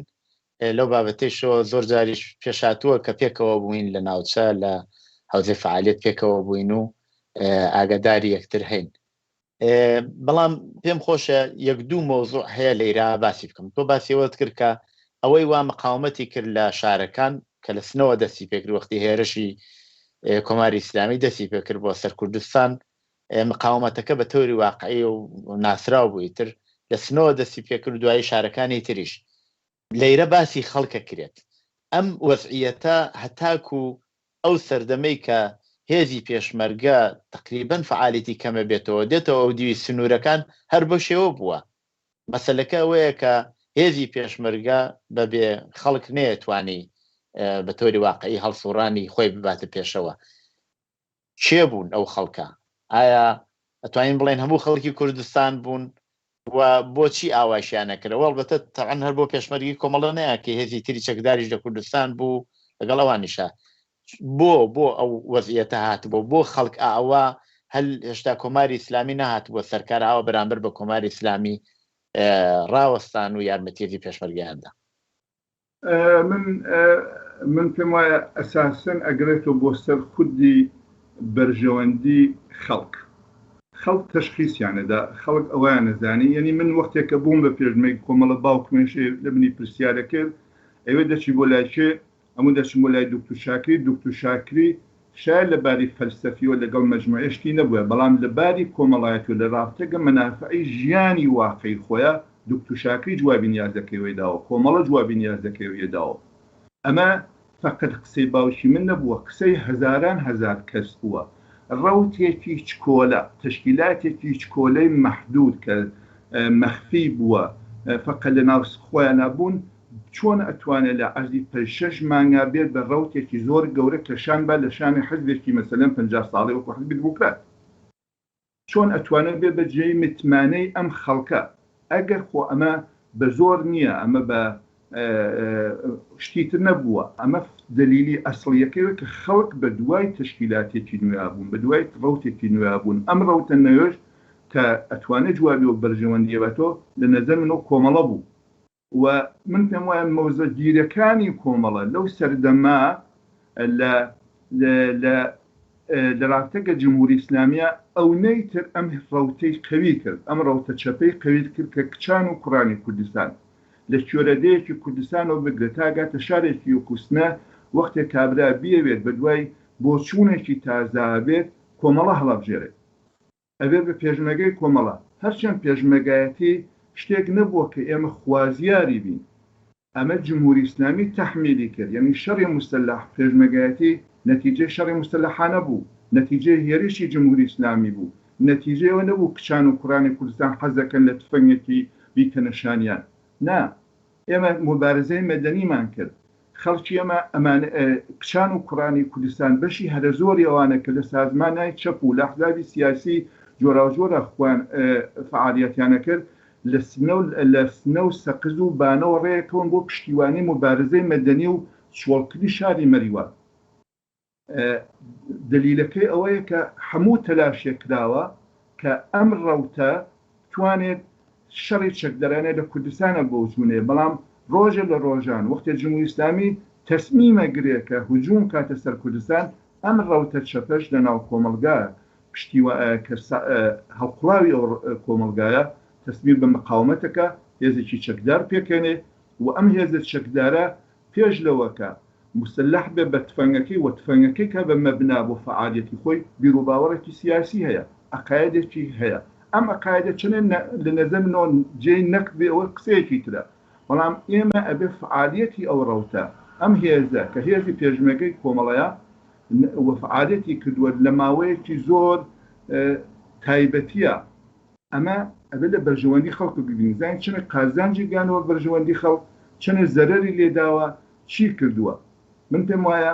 S1: لەو بابەتەیشەوە زۆر جاریش پێشاتووە کە پێکەوە بووین لە ناوچە لە حوزەی فعالیت پێکەوە بووین و ئاگاداری یەکتر هەین بەڵام پێم خۆشە یەک دوو مۆزوع هەیە لەیرا باسی بکەم تۆ باسیەوەت کرد کە ئەوەی وا مقاومەتی کرد لە شارەکان کە لە سنەوە دەستی پێکرد وەختی هێرشی کۆماری ئیسلامی دەستی پێکرد بۆ سەر کوردستان مقاومەتەکە بە تۆری واقعی و ناسرااو بووی تر لە سنەوە دەستی پێکرد دوایی شارەکانی تریش لەیرە باسی خەڵکە کرێت ئەم وەزعیەتە هەتاکو ئەو سەردەمەی کە هێزی پێشمەرگە تقریبەن فعالیتی کەمە بێتەوە دێتەوە ئەو دیوی سنوورەکان هەر بۆ شێوە بووە مەسەلەکە ئەوەیە کە هێزی پێشمەرگە بەبێ خەڵک نەیەتوانی بە تۆری واقعی هەڵسوڕانی خۆی بباتە پێشەوە چێ بوون ئەو خەڵکە ئایا ئەتوانین بڵێن هەموو خەڵکی کوردستان بوون و بۆچی ئاواشیانە کردەوە ئەڵبەتە تەعەن هەر بۆ پێشمەرگی کۆمەڵە نەیە کە هێزی تری چەکداریش لە کوردستان بوو لەگەڵ ئەوانیشە بۆ ئەو وەزعیەتە هاتبوو بۆ خەڵک ئاوا هەل هێشتا کۆماری ئیسلامی نەهات بۆ سەرکار ئاوا بەرامبەر بە کۆماری ئیسلامی ڕاوەستان و یارمەتیەتی پێشمەرگیاندا
S3: من پێم وایە ئەساسەن ئەگرێتەوە بۆ سەر خودی بەرژەوەندی خەڵک تەشخیصیانەدا خەڵک ئەویان نەزانی یعنی من وەختێکە بووم بە پێشمەرگ کۆمەڵە باوکمێشێ لە بنی پرسیارە کرد ئەوێ دەچی بۆ لایکێ ئەموو دەچم بۆ لای دکتور شاکری شاید لەباری فەلسەفیەوە لەگەڵ مەجموعێشتی نەبووە بەڵام لەباری کۆمەڵایەت و لە ڕافتەگە مەنافعی ژیانی واقعی خۆیە دکتور شاکری جوابی نیازەکەی داوە کۆمەڵە جوابی نیازەکەی داوە ئەمە فقط قسەی باوشی من نەبووە قسەی هەزاران هەزار کەس بووە ڕەوتێکی چکۆلە تشکیلاتێکی چکۆلەی مەحدود کە مەخفی بووە فقط لە ناو خۆیان نەبوون چۆن ئەتوانێت لە عەرزی 6 مانگا بێت بە ڕەوتێکی زۆر گەورە کەشان بە لە شانی حزبێکی مەسەلەن 50 ساڵی وەکو حزبی دیموکرات چۆن ئەتوانێت بێت بە جێی متمانەی ئەم خەڵکە ئەگەر خۆ ئەمە بە زۆر نییە ئەمە بە شتیتر نەبووە ئەمە دلیلی ئەسڵیەکەوە کە خەڵک بە دوای تشکیلاتێکی نوێبوون بە دوای ڕەوتێکی نوێبوون ئەم ڕەوتە نەوێژ کە ئەتوانێت جوابی و بەرژەوەندیەوەتەوە لە نەزەر منەوە کۆمەڵە بوو و من پێم وایە مەوزە گیرەکانی کۆمەڵە لەو سەردەما لە ڕاستەکە جمهوری ئیسلامیە ئەو نەیتر ئەم ڕەوتەی قەوی کرد ئەم ڕەوتە چەپەی قەوی کرد کە کچان و کوڕانی کوردستان لە کوێرەدەیەکی کوردستانەوە بگرێت تاگاتە شارێکی وەکوسنە وەختێک کابرا بیەوێت بە دوای بۆچوونێکی تازا بێت کۆمەڵە هەڵەبژێرێت ئەبێت بە پێشمەرگەی کۆمەڵە هەرچەند پێشمەرگایەتی شتێک نەبووە کە ئێمە خوازیاری بین ئەمە جمهوری ئیسلامی تەحمیلی کرد یعنی شەڕی مستەلح پێشمەرگایەتی نەتیجەی شەڕی مستەلحانە بوو نەتیجەی هێرشی جمهوری ئیسلامی بوو نەتیجەیەوە نەبوو کچان و کوڕانی کوردستان حەزەکەن لە تفەنگێکی بیکەنە شانیان نا ئێمە مبارزەی مەدەنیمان کرد خەڵکی ئەمە کچان و کوڕانی کوردستان بەشی هەرە زۆری ئەوانە کە لە سازمانای چەپ و لە ئەحزابی سیاسی جۆراوجۆرە خوان فعالیەتیانە کرد لە سنە و سەقز و بانەوە ڕێیەکەون بۆ پشتیوانی مبارزەی مەدەنی و چۆڵکردی شاری مەریوان دلیلەکەی ئەوەیە کە هەموو تەلاشێک کراوە کە ئەم ڕەوتە توانێت شەڕی چەکدەرانە لە کوردستانە بۆچوونێ بەڵام ڕۆژە لە ڕۆژان وەختی جمهوری ئیسلامی تەسمیمە گرێت کە هجووم کاتە سەر کوردستان ئەم ڕەوتە چەپەش لە ناو کۆمەلگایە هەڵقڵاوی ئەو کۆمەلگایە تەسمیم بە مقاومەتەکە هێزێکی چەکدار پێکەنێ و ئەم هێزە چەکدارە پێش لەوەکە مستەلح بێ بە تفەنگەکەی و تفەنگەکەی کە بە مەبنا بۆ فعالیەتی خۆی بیرروباوەڕێکی سیاسی هەیە عقایدێکی هەیە ئەم عقایدە چنێن لە نەزەمنەوە جێی نەکبێ ئەوە قسەیەکی ترە بەڵام ئێمە ئەبێ فعالیەتی ئەو ڕەوتە ئەم هێزە کە هێزی پێشمەرگەی کۆمەڵەیە و فعالیەتی کردووە لە ماوەیەکی زۆر تایبەتیە ئەمە ئەبێ لە بەرژەوەندی خەڵک ببینین زانین چنە قازانجی گیانەوە بەرژەوەندی خەڵک چنە زەرەری لێداوە چی کردووە من پێم وایە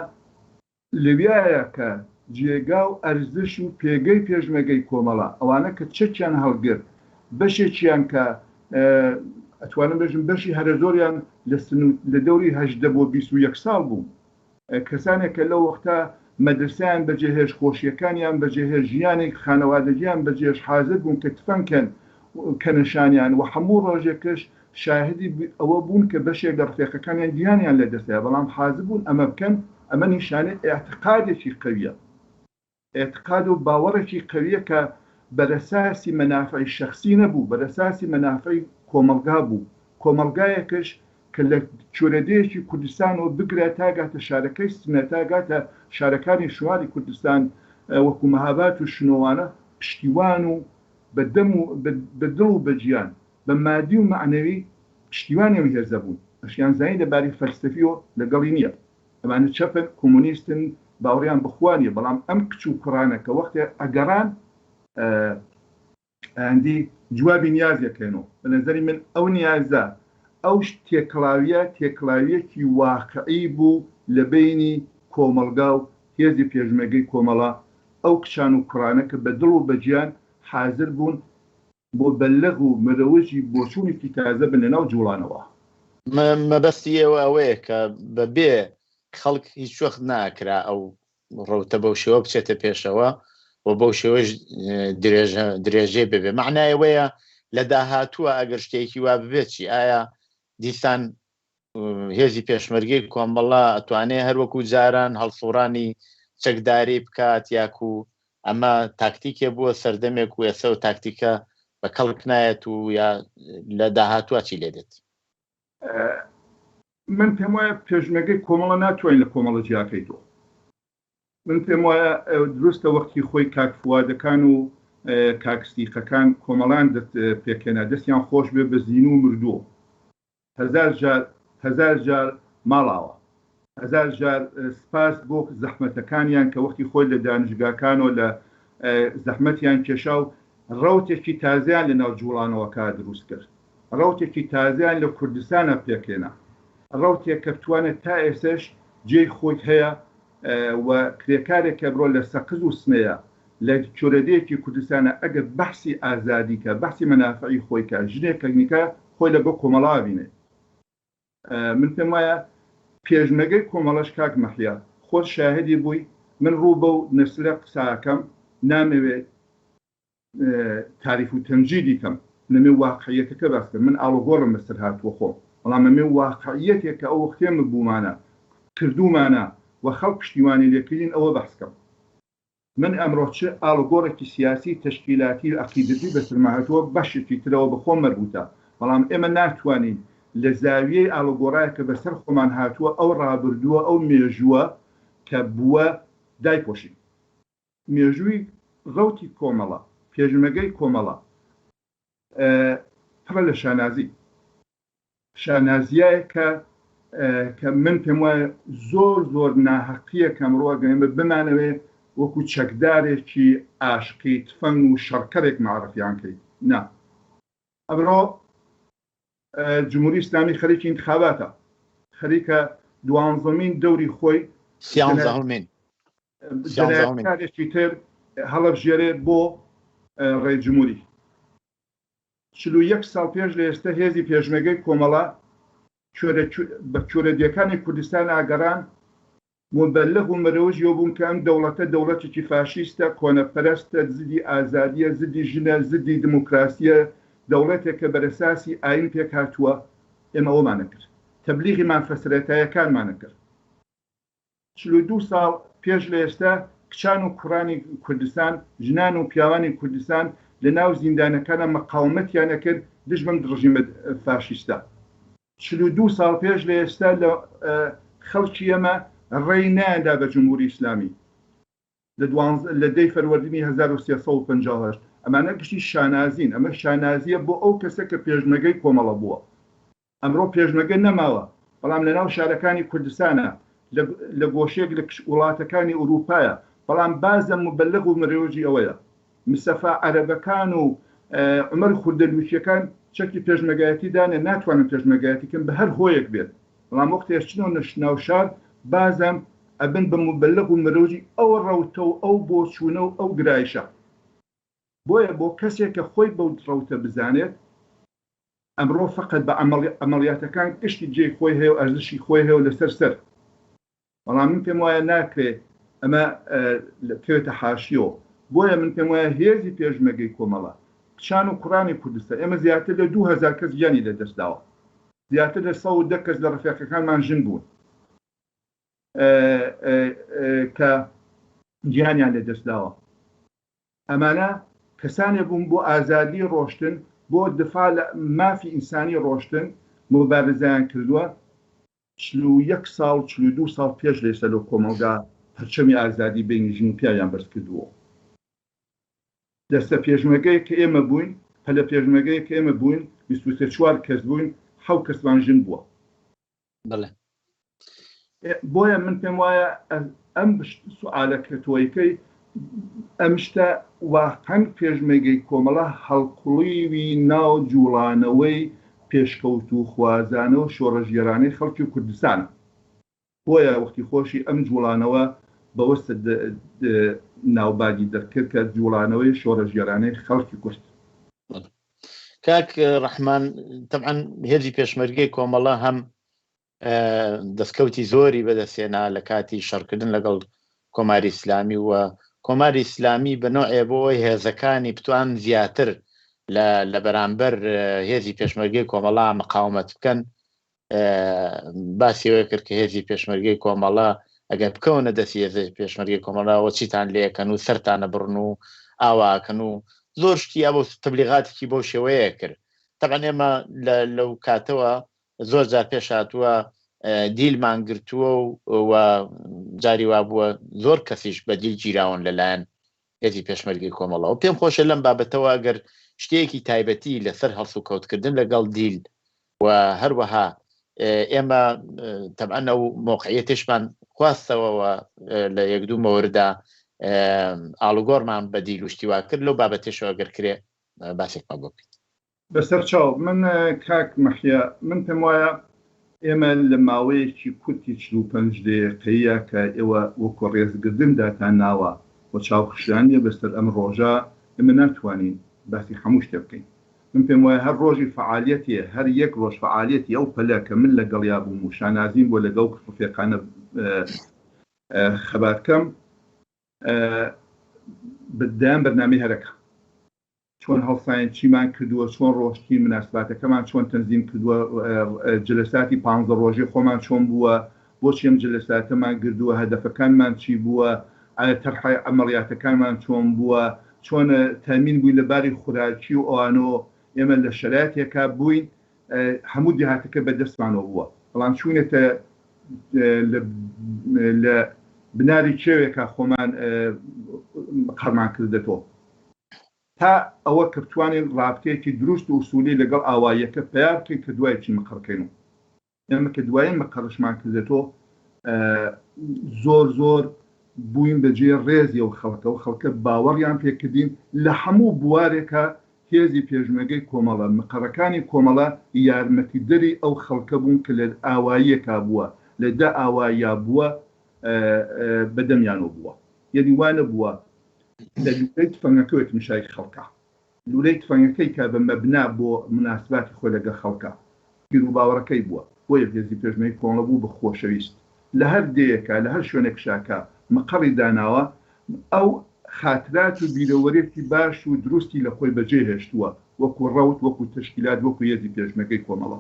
S3: لەویایە کە جێگا و ئەرزش و پێگەی پێشمەرگەی کۆمەڵە ئەوانە کە چەکیان هەڵگرت بەشێکیان کە ئەتوانم بێژم بەشی هەرە زۆریان لە دەوری 18 بۆ 21 ساڵ بوو کەسانێک کە لەو وەختە مەدرسیان بەجێهێش خۆشیەکانیان بەجێهێش ژیانی خانەوادەگیان بەجێش حازر بوون کە تفەنکەن کە نەشانیان و هەموو ڕۆژێکش شاهدی ئەوە بوون کە بەشێک لە ڕفێقەکانیان دییانیان لە دەستەیە بەڵام حازر بوون ئەمە بکەن ئەمە نیشانەی ئێعتقادێکی قەویە ئێعتقاد و باوەڕێکی قەویە کە بەرەساسی مەنافعی شەخسی نەبوو بەرەساسی مەنافعی کۆمەلگا بوو کۆمەلگایەکەش کە لە چۆرەدەیەکی کوردستان و بگرێت تاگاتە شارەکەی سمە تاگاتە شارەکانی شواری کوردستان وەکو مەهاباد و شنۆوانە پشتیوان و بە دڵ و بە گیان بە مادی و معنەوی پشتیوانیەوە هێرزە بوون ئەشیان زانی لەباری فەلسفیەوە لەگەڵی نییە ئەمانە چەپن کۆمۆنیستن باوەڕیان بخوانیە بەڵام ئەم کچ و کوڕانە کە وەختێ ئەگەڕان هەندی جوابی نیازەکەنەوە بە نەزەری من ئەو نیازە ئەو تێکڵاویەکی واقعی بوو لە بینی کۆمەلگا و هێزی پێشمەرگەی کۆمەڵە ئەو کچان و کوڕانە کە بە دڵ و بەجیان حاضر بوون بۆ بەلەغ و مەرەوەژی بۆچوونێکی تازە بن لەناو جوڵانەوە
S1: مەبەستی ئێوە ئەوەیە کە بەبێ خەڵک هیچ وەخت ناکرا ئەو ڕەوتە بەو شێوە بچێتە پێشەوە و بەو شێوەش درێژێ ببێ معنایەوەیە لە داهاتووە ئەگەر شتێکی وا ببێت چی ئایا دیسان هێزی پێشمەرگەی کۆمەڵە ئەتوانێ هەروەکو جاران هەڵسوڕانی چەکداری بکات یاکو ئەمە تاکتیکێ بووە سەردەمێک و ئێستا و تاکتیکە بە کەڵک نایەت و یا لە داهاتووە چی لێ دێت
S3: من پێم وایە پێشمەرگەی کۆمەڵە ناتوانین لە کۆمەڵە جیاکەیتەوە من پێم وایە دروستە وەختی خۆی کاکفوادەکان و کاکستیقەکان کۆمەڵان پێکێنا دەستیان خۆش بێ بە زین و مردووە هەزار جار ماڵاوە هەزار جار سپاس بۆ زەحمەتەکانیان کە وەختی خۆی لە دانیشگاکانەوە لە زەحمەتیان کێشا و ڕەوتێکی تازیان لە ناو جوڵانەوەکە دروست کرد ڕەوتێکی تازیان لە کوردستانە پێکێنا ڕەوتێک کە بتوانێت تا ئێسش جێی خۆی هەیە و کرێکارێکە بڕۆ لە سەقز و سمەیە لە چۆرەدەیەکی کوردستانە ئەگەر بەحسی ئازادی کە بەحسی مەنافعی خۆی کە ژنێکەکنیکە خۆی لە بۆ کۆمەڵا بینێ من پێم وایە پێشمەرگەی کۆمەڵەش کاک مەحیا خۆت شاهدی بووی من ڕوو بە و نەسلە قساکەم نامەوێت تاریف و تەمجیدی کەم نەمێ واقعیەتەکە باسکە من ئاڵۆگۆڕم بەسەر هاتووە خۆم بەڵام ئەمێ واقعیەتێک کە ئەو وەختێمە بوومانە کردومانە و خەڵک پشتیوانی لێکردین ئەوە بەسکەم من ئەمڕۆ چ ئاڵۆگۆڕێکی سیاسی تەشکیلاتی عەقیدەتی بەسەرما هاتووە بەشێکی ترەوە بەخۆم مەربووتە بەڵام ئێمە ناتوانین لە زاویەی ئاڵۆگۆڕایە کە بەسەر خۆمان هاتووە ئەو ڕابردووە ئەو مێژووە کە بووە دایپۆشین مێژووی ڕەوتی کۆمەڵە پێشمەرگەی کۆمەڵە پڕە لە شانازیایە کە من پێم وایە زۆر ناحەقیە کەمڕۆ گەمە بمانەوێ وەکو چەکدارێکی ئاشقی تفەنگ و شەڕکەرێک معرفیان کەیت نا ئەمڕۆ جمهوری ئیسلامی خەریکی انتخاباتە خەریکە دوانزەمین دەوری خۆی کارێکی تر هەڵەبژێرێ بۆ ڕێجمهوری 41 ساڵ پێش لە ئێستا هێزی پێشمەرگەی کۆمەڵە بە چۆرەدیەکانی کوردستان ئاگەڕان مبەلەغ و مەرەوەژیەوە بوون کە ئەم دەوڵەتە دەوڵەتێکی فاشیستە کۆنەپەرستە زدی ئازادیە زدی ژنە زدی دموکراسیە دەوڵەتێک کە بەرەساسی ئاین پێک هاتووە ئێمە ئەومانە کرد تەبلیغی مانفەسرەتایەکانمانە کرد 42 ساڵ پێش لە ئێستا کچان و کوڕانی کوردستان ژنان و پیاوانی کوردستان لە ناو زیندانەکانە مەقاومەتیانە کرد دژمن ڕژیمە فاشیستە 42 ساڵ پێش لە ئێستا لە خەڵکی ئەمە ڕێی نایاندا بە جمهوری ئیسلامی لە دەی فەروەردینی 1358 ئەمانە گشتی شانازین ئەمە شانازیە بۆ ئەو کەسە کە پێشمەرگەی کۆمەڵە بووە ئەمڕۆ پێشمەرگە نەماوە بەڵام لە ناو شارەکانی کوردستانە لە گۆشێک لە وڵاتەکانی ئوروپایە بەڵام بازە مبەلەغ و مرۆژی ئەوەیە مستەفا عەرەبەکان و عومەر خوردەلووشیەکان چەکی پێشمەرگایەتی دانێ ناتوانن پێشمەرگایەتیکەن بە هەر هۆیەک بێت بەڵام وەختێ چنەوە ناو شار بازم ئەبن بە مبەلەغ و مرۆژی ئەو ڕەوتە و ئەو بۆچوونە و ئەو گرایشە بۆیە بۆ کەسێک کە خۆی بەو ڕەوتە بزانێت ئەمڕۆ فقط بە ئەمەڵیاتەکان گشتی جێی خۆی هەیە و ئەرزشی خۆی هەیە و لەسەر سەر بەڵام من پێم وایە ناکرێت ئەمە کەوێتە حاشیەوە بۆیە من پێم وایە هێزی پێشمەرگەی کۆمەڵە کچان و کوڕانی کوردستان ئێمە زیاتر لە 2000 کەس گیانی لەدەستداوە زیاتر لە 110 کەس لە ڕفێقەکانمان ژن بوون کە گیانیان لەدەستداوە ئەمانە کەسانێک بوون بۆ ئازادی ڕۆشتن بۆ دفاع لە مافی ئینسانی ڕۆشتن مبارزیان کردووە 41 ساڵ 42 ساڵ پێش لێسە لە کۆمەڵگا پەرچەمی ئازادی بینی ژن و پیاویان بەرز کردووە. دەستە پێشمەرگەی کە ئێمە بووین هەلە پێشمەرگەی کە ئێمە بووین 24 کەس بووین 7 کەسمان ژن بووە. بۆیە من پێم وایە ئەم سوالەکە تۆیکەی ئەم شتە واقعەن پێشمەرگەی کۆمەڵە هەڵقوڵیوی ناو جوڵانەوەی پێشکەوت و خوازانەوە شۆڕەژێرانەی خەڵکی کوردستانە. بۆیە وەختی خۆشی ئەم جوڵانەوە بەوەستە ناوباگی دەرکرد کە جوڵانەوەی شۆڕەژێرانەی خەڵکی کورد.
S1: کاک ڕەحمان طبعاً هێزی پێشمەرگەی کۆمەڵە هەم دەستکەوتی زۆری بەدەستێنا لە کاتی شەڕکردن لەگەڵ کۆماری ئیسلامی و کۆماری ئیسلامی بە نوعێ بۆی هێزەکانی بتوان زیاتر لە بەرامبەر هێزی پێشمەرگەی کۆمەڵە مقاومەت بکەن. باسیەوە کرد کە هێزی پێشمەرگەی کۆمەڵە ئەگەر بکەونە دەستی هێزی پێشمەرگەی کۆمەڵەوە چیتان لێکەن و سەرتانە بڕن و ئاواکەن و زۆر شتی بۆ تەبلیغاتێکی بەو شێوەیە کرد. طبعاً ئێمە لەو کاتەوە زۆر جار پێش هاتووە دیلمان گرتووە و جاری وا بووە زۆر کەسیش بە دیل گیراون لەلایەن هێزی پێشمەرگەی کۆمەڵە و پێم خۆشە لەم بابەتەوە ئەگەر شتێکی تایبەتی لەسەر هەڵس و کەوتکردن لەگەڵ دیل و هەروەها ئێمە طبعاً ئەو مۆقعیەتیشمان خواستەوەوە لە یەک دوو مەوەردا ئاڵوگۆڕمان بە دیل و شتیوا کرد لەو بابەتێشەوە ئەگەر کرێ باسێکمان بۆ بکەین.
S3: بەسەر چاو من کاک مەحیا من پێم وایە ئێمە لە ماوەیەکی کورتی 45 دقیقەیە کە ئێوە وەکو ڕێزگردندا ناوە بۆ چاوخشیانە بەسەر ئەم ڕۆژە ئێمە ناتوانین باسی هەموو شتێ بکەین. من پێم وایە هەر ڕۆژی فعالیەتیە هەر یەک ڕۆژ فعالیەتی ئەو پەلە کە من لەگەڵیا بووم و شانازیم بۆ لەگەڵ ڕفیقانە خەباتکەم بەدایان بەرنامەی هەرەکە چۆن هەڵساین چیمان کردووە چۆن ڕۆشتی مناسباتەکەمان چۆن تەنزیم کردووە جلساتی 15 ڕۆژی خۆمان چۆن بووە بۆچی ئەم جلساتەمان کردووە هەدەفەکانمان چی بووە تەرحی ئەمەڵیاتەکانمان چۆن بووە چۆن تامین بووی لەباری خوراکی و ئەوانۆ ئێمە لە شەرایەتێکا بووین هەموو دیهاتەکە بەدەستمانەوە بووە بەڵام چوونێتە لە بناری کێوێکە خۆمان قەرمان کردێتەوە تا ئەوە کە بتوانین ڕابطەیەکی دروست و ئوسولی لەگەڵ ئاواییەکە پەیار بکەین کە دوای چی مەقڕکەین. ئێمە کە دوایین مەقڕشمان کردێتەوە زۆر بووین بەجێ ڕێزی ئەو خەڵکە و خەڵکە باوەڕیان پێکردین لە هەموو بوارێکە هێزی پێشمەرگەی کۆمەڵە مەقڕەکانی کۆمەڵە یارمەتیدەری ئەو خەڵکە بوون کە لە ئاواییەکە بووە لەدا ئاواییا بووە بەدەمیانەوە بووە یعنی وانە بووە لە لولەی تفەنگەکەوێت مشای خەڵکە لولەی تفەنگەکەی کە بە مەبنا بۆ مناسباتی خۆی لەگە خەڵکە گیر و باوەڕەکەی بووە بۆیە هێزی پێشمەرگەی کۆمەڵە بوو بە خۆشەویست لە هەر دەیەکە لە هەر شوێنێک شاکە مەقڕی داناوە ئەو خاترات و بیرەوەرێتی باش و دروستی لە خۆی بەجێ هێشتووە وەکو ڕەوت وەکو تشکیلات وەکو هێزی پێشمەرگەی کۆمەڵە.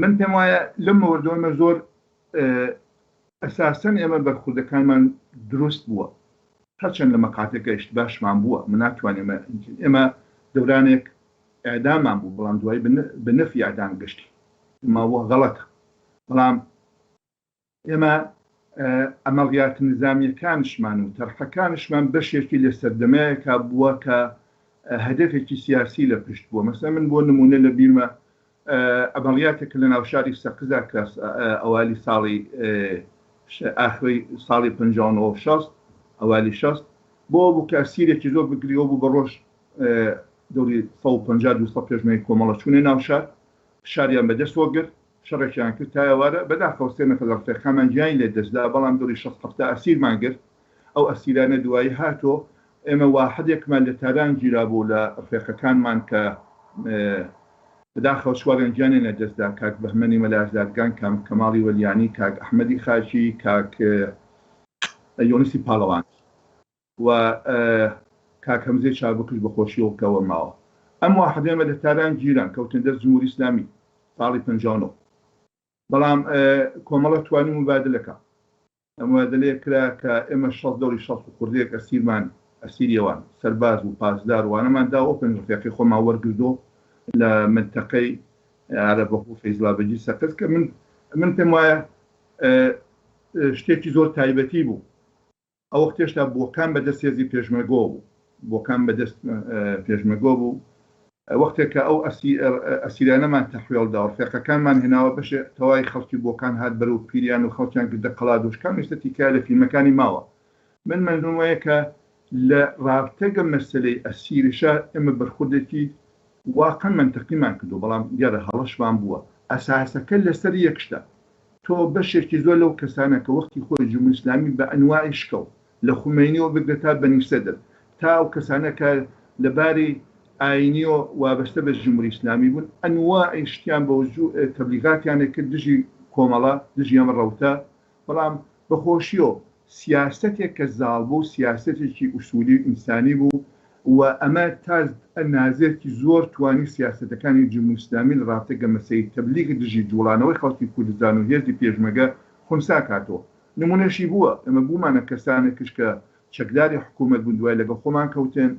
S3: من پێم وایە لەم مەوەردەوە زۆر ئەساسەن ئێمە بەرخوردەکانمان دروست بووە هەرچەند لە مەقاتێکە ئیشت باشمان بووە من ناتوانێمە ئێمە دەورانێک ئەعدامان بوو بەڵام دوای بە نەفی ئەعدام گەشتی ماوە غەڵەتە بەڵام ئێمە ئەمەڵیات نظامیەکانشمان و تەرحەکانشمان بەشێکی لە سەردەمایەکە بووە کە هەدەفێکی سیاسی لە پشت بووە. مەسەڵەن من بۆ نمونە لە بیرمە ئەمەڵیاتێک لە ناوشاری سەقزا کە ئەوالی ساڵی ئاخری ساڵی 56 ئەوالی 60 بۆ بوو کە ئەسیرێکی زۆر بگریەوە بوو بە ڕۆژ دەوری 150 پێشمەرگەی کۆمەڵە چوونێ ناو شار شاریان بەدەستەوە گرت شەڕێکیان کرد تا ئێوارە بەداخەوە سێ نەفەر لە ڕفیقامان گیانی لێ دەستدا بەڵام دەوری 60 ئەسیرمان گرت ئەو ئەسیرانە دوایی هاتۆ ئێمە واحدێکمان لە تاران گیرا بوو لە ڕفیقەکانمان کە بەداخەوە چوارێن گیانێ لە دەستدا کاک بەهمەنی مەلازدادگان کام کەماڵی وەلیانی کاک ئەحمەدی خاچی کاک یۆنسی پاڵەوان و کاک هەمزەی چابکش بەخۆشیەوەکەوە ماوە ئەم واحدێمە لە تاران گیران کەوتن دەست جمهوری ئیسلامی ساڵی 59 بەڵام کۆمەڵە توانی مبادلەکە مبادلەیە کرا کە ئێمە 60 دەوری 60 کوردێک ئەسیرمان ئەسیریەوان سەرباز و پاسدار وانەمان داوە پێنج ڕفیقی خۆمان وەرگردۆ لە منتەقەی على بەخۆ فەیزڵابەجی سەقز کە من پێم وایە شتێکی زۆر تایبەتی بوو ئەو وەختێشتا بۆکان بەدەست هێزی پێشمەرگۆ بوو بۆکان بەدەست پێشمەرگۆ بوو وەختێک کە ئەو ئەسیرانەمان تەحوێڵدا و ڕفێقەکانمان هێناوە بەشێ تەواوی خەڵکی بۆکان هات بەرەو پیریان و خەڵکیان کردە قەڵادۆشکان وێستا تیکای لە فیلمەکانی ماوە من منظوم وایە کە لە ڕابطەگە مەسەلەی ئەسیریشە ئێمە بەرخوردێکی واقعا منطقیمان کردو بەڵام دیارە هەڵەشمان بووە ئەساسەکە لەسەر یەکشتە تۆ بەشێکی زۆر لەو کەسانە کە وەختی خۆی جمهوری ئیسلامی بە ئەنواعی شکەو لە خومینیەوە بگرێت تا بەنی سەدر تا ئەو کەسانە کە لەباری ئاینیەوە وابەستە بە جمهوری ئیسلامی بوون ئەنواعی شتیان بە وجوو تەبلیغاتیانە کرد دژی کۆمەڵە دژی ئەمە ڕەوتە بەڵام بەخۆشیەوە سیاستێک کە زاڵ بوو سیاستێکی ئوسولی ئینسانی بوو و ئەمە تا نازێکی زۆر توانی سیاستەکانی جمهوری ئیسلامی لە ڕابطەگە مەسەی تەبلیغ دژی جوڵانەوەی خەڵکی کوردستان و هێزی پێشمەرگە خونسا کاتەوە نمونەشی بووە ئەمە بوومانە کەسانێکش کە چەکداری حکوومەت بوون دوای لەگەڵ خۆمان کەوتێن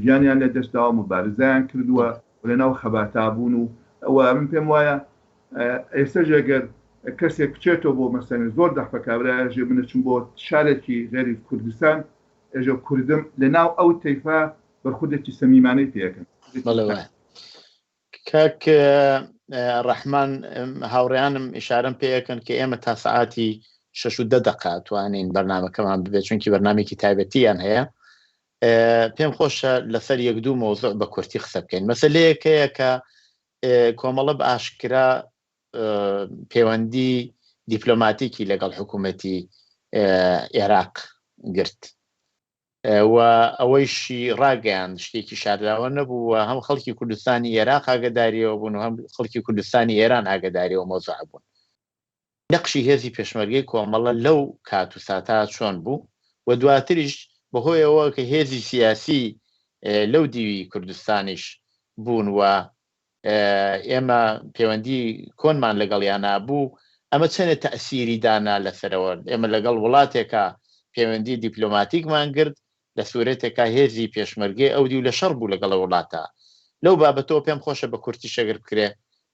S3: گیانیان لە دەستداوە مبارزایان کردووە لەناو خەباتا بوون و ئەوە من پێم وایە ئێستا ژێگەر کەسێک بچێتەوە بۆ مەسەلەن زۆر دەحبەکابراژێ بنەچون بۆ شارێکی غێری کوردستان ئێژە کوردم لەناو ئەو تەیفا بەرخوردێکی سەمیمانەی پێەکەن
S1: کاک ڕەحمان هاوڕێیانم ئیشارەم پێەکەن کە ئێمە تا سەعاتی 6 دقیقە توانین بەرنامەکەمان ببێت چونکی بەرنامێکی تایبەتیان هەیە پێم خۆشە لەسەر یەک دوو مۆزوع بە کورتی قسە بکەین مەسەلەیەکەیە کە کۆمەڵە بە ئاشکرا پەیوەندی دیپلۆماتیکی لەگەڵ حکوومەتی عێراق گرت و ئەوەیشی ڕاگەیان شتێکی شاراوە نەبوو هەم خەڵکی کوردستانی عێراق ئاگداریەوە بوون و هەم خەڵکی کوردستانی ئێران ئاگداریەوە مۆزوع بوون نەقشی هێزی پێشمەرگەی کۆمەڵە لەو کات و ساتا چۆن بوو و دواتریش بەهۆیەوە کە هێزی سیاسی لەو دیوی کوردستانیش بوون و ئێمە پەیوەندی کۆنمان لەگەڵیانە بوو ئەمە چەنە تەئسیری دانا لەسەرەوە ئێمە لەگەڵ وڵاتێکە پەیوەندی دیپلۆماتیکمان کرد لە سوورەتێکا هێزی پێشمەرگەی ئەو دی و لە شەڕ بوو لەگەڵ وڵاتە لەو بابەتەوە پێم خۆشە بە کورتی شەگر بکرێ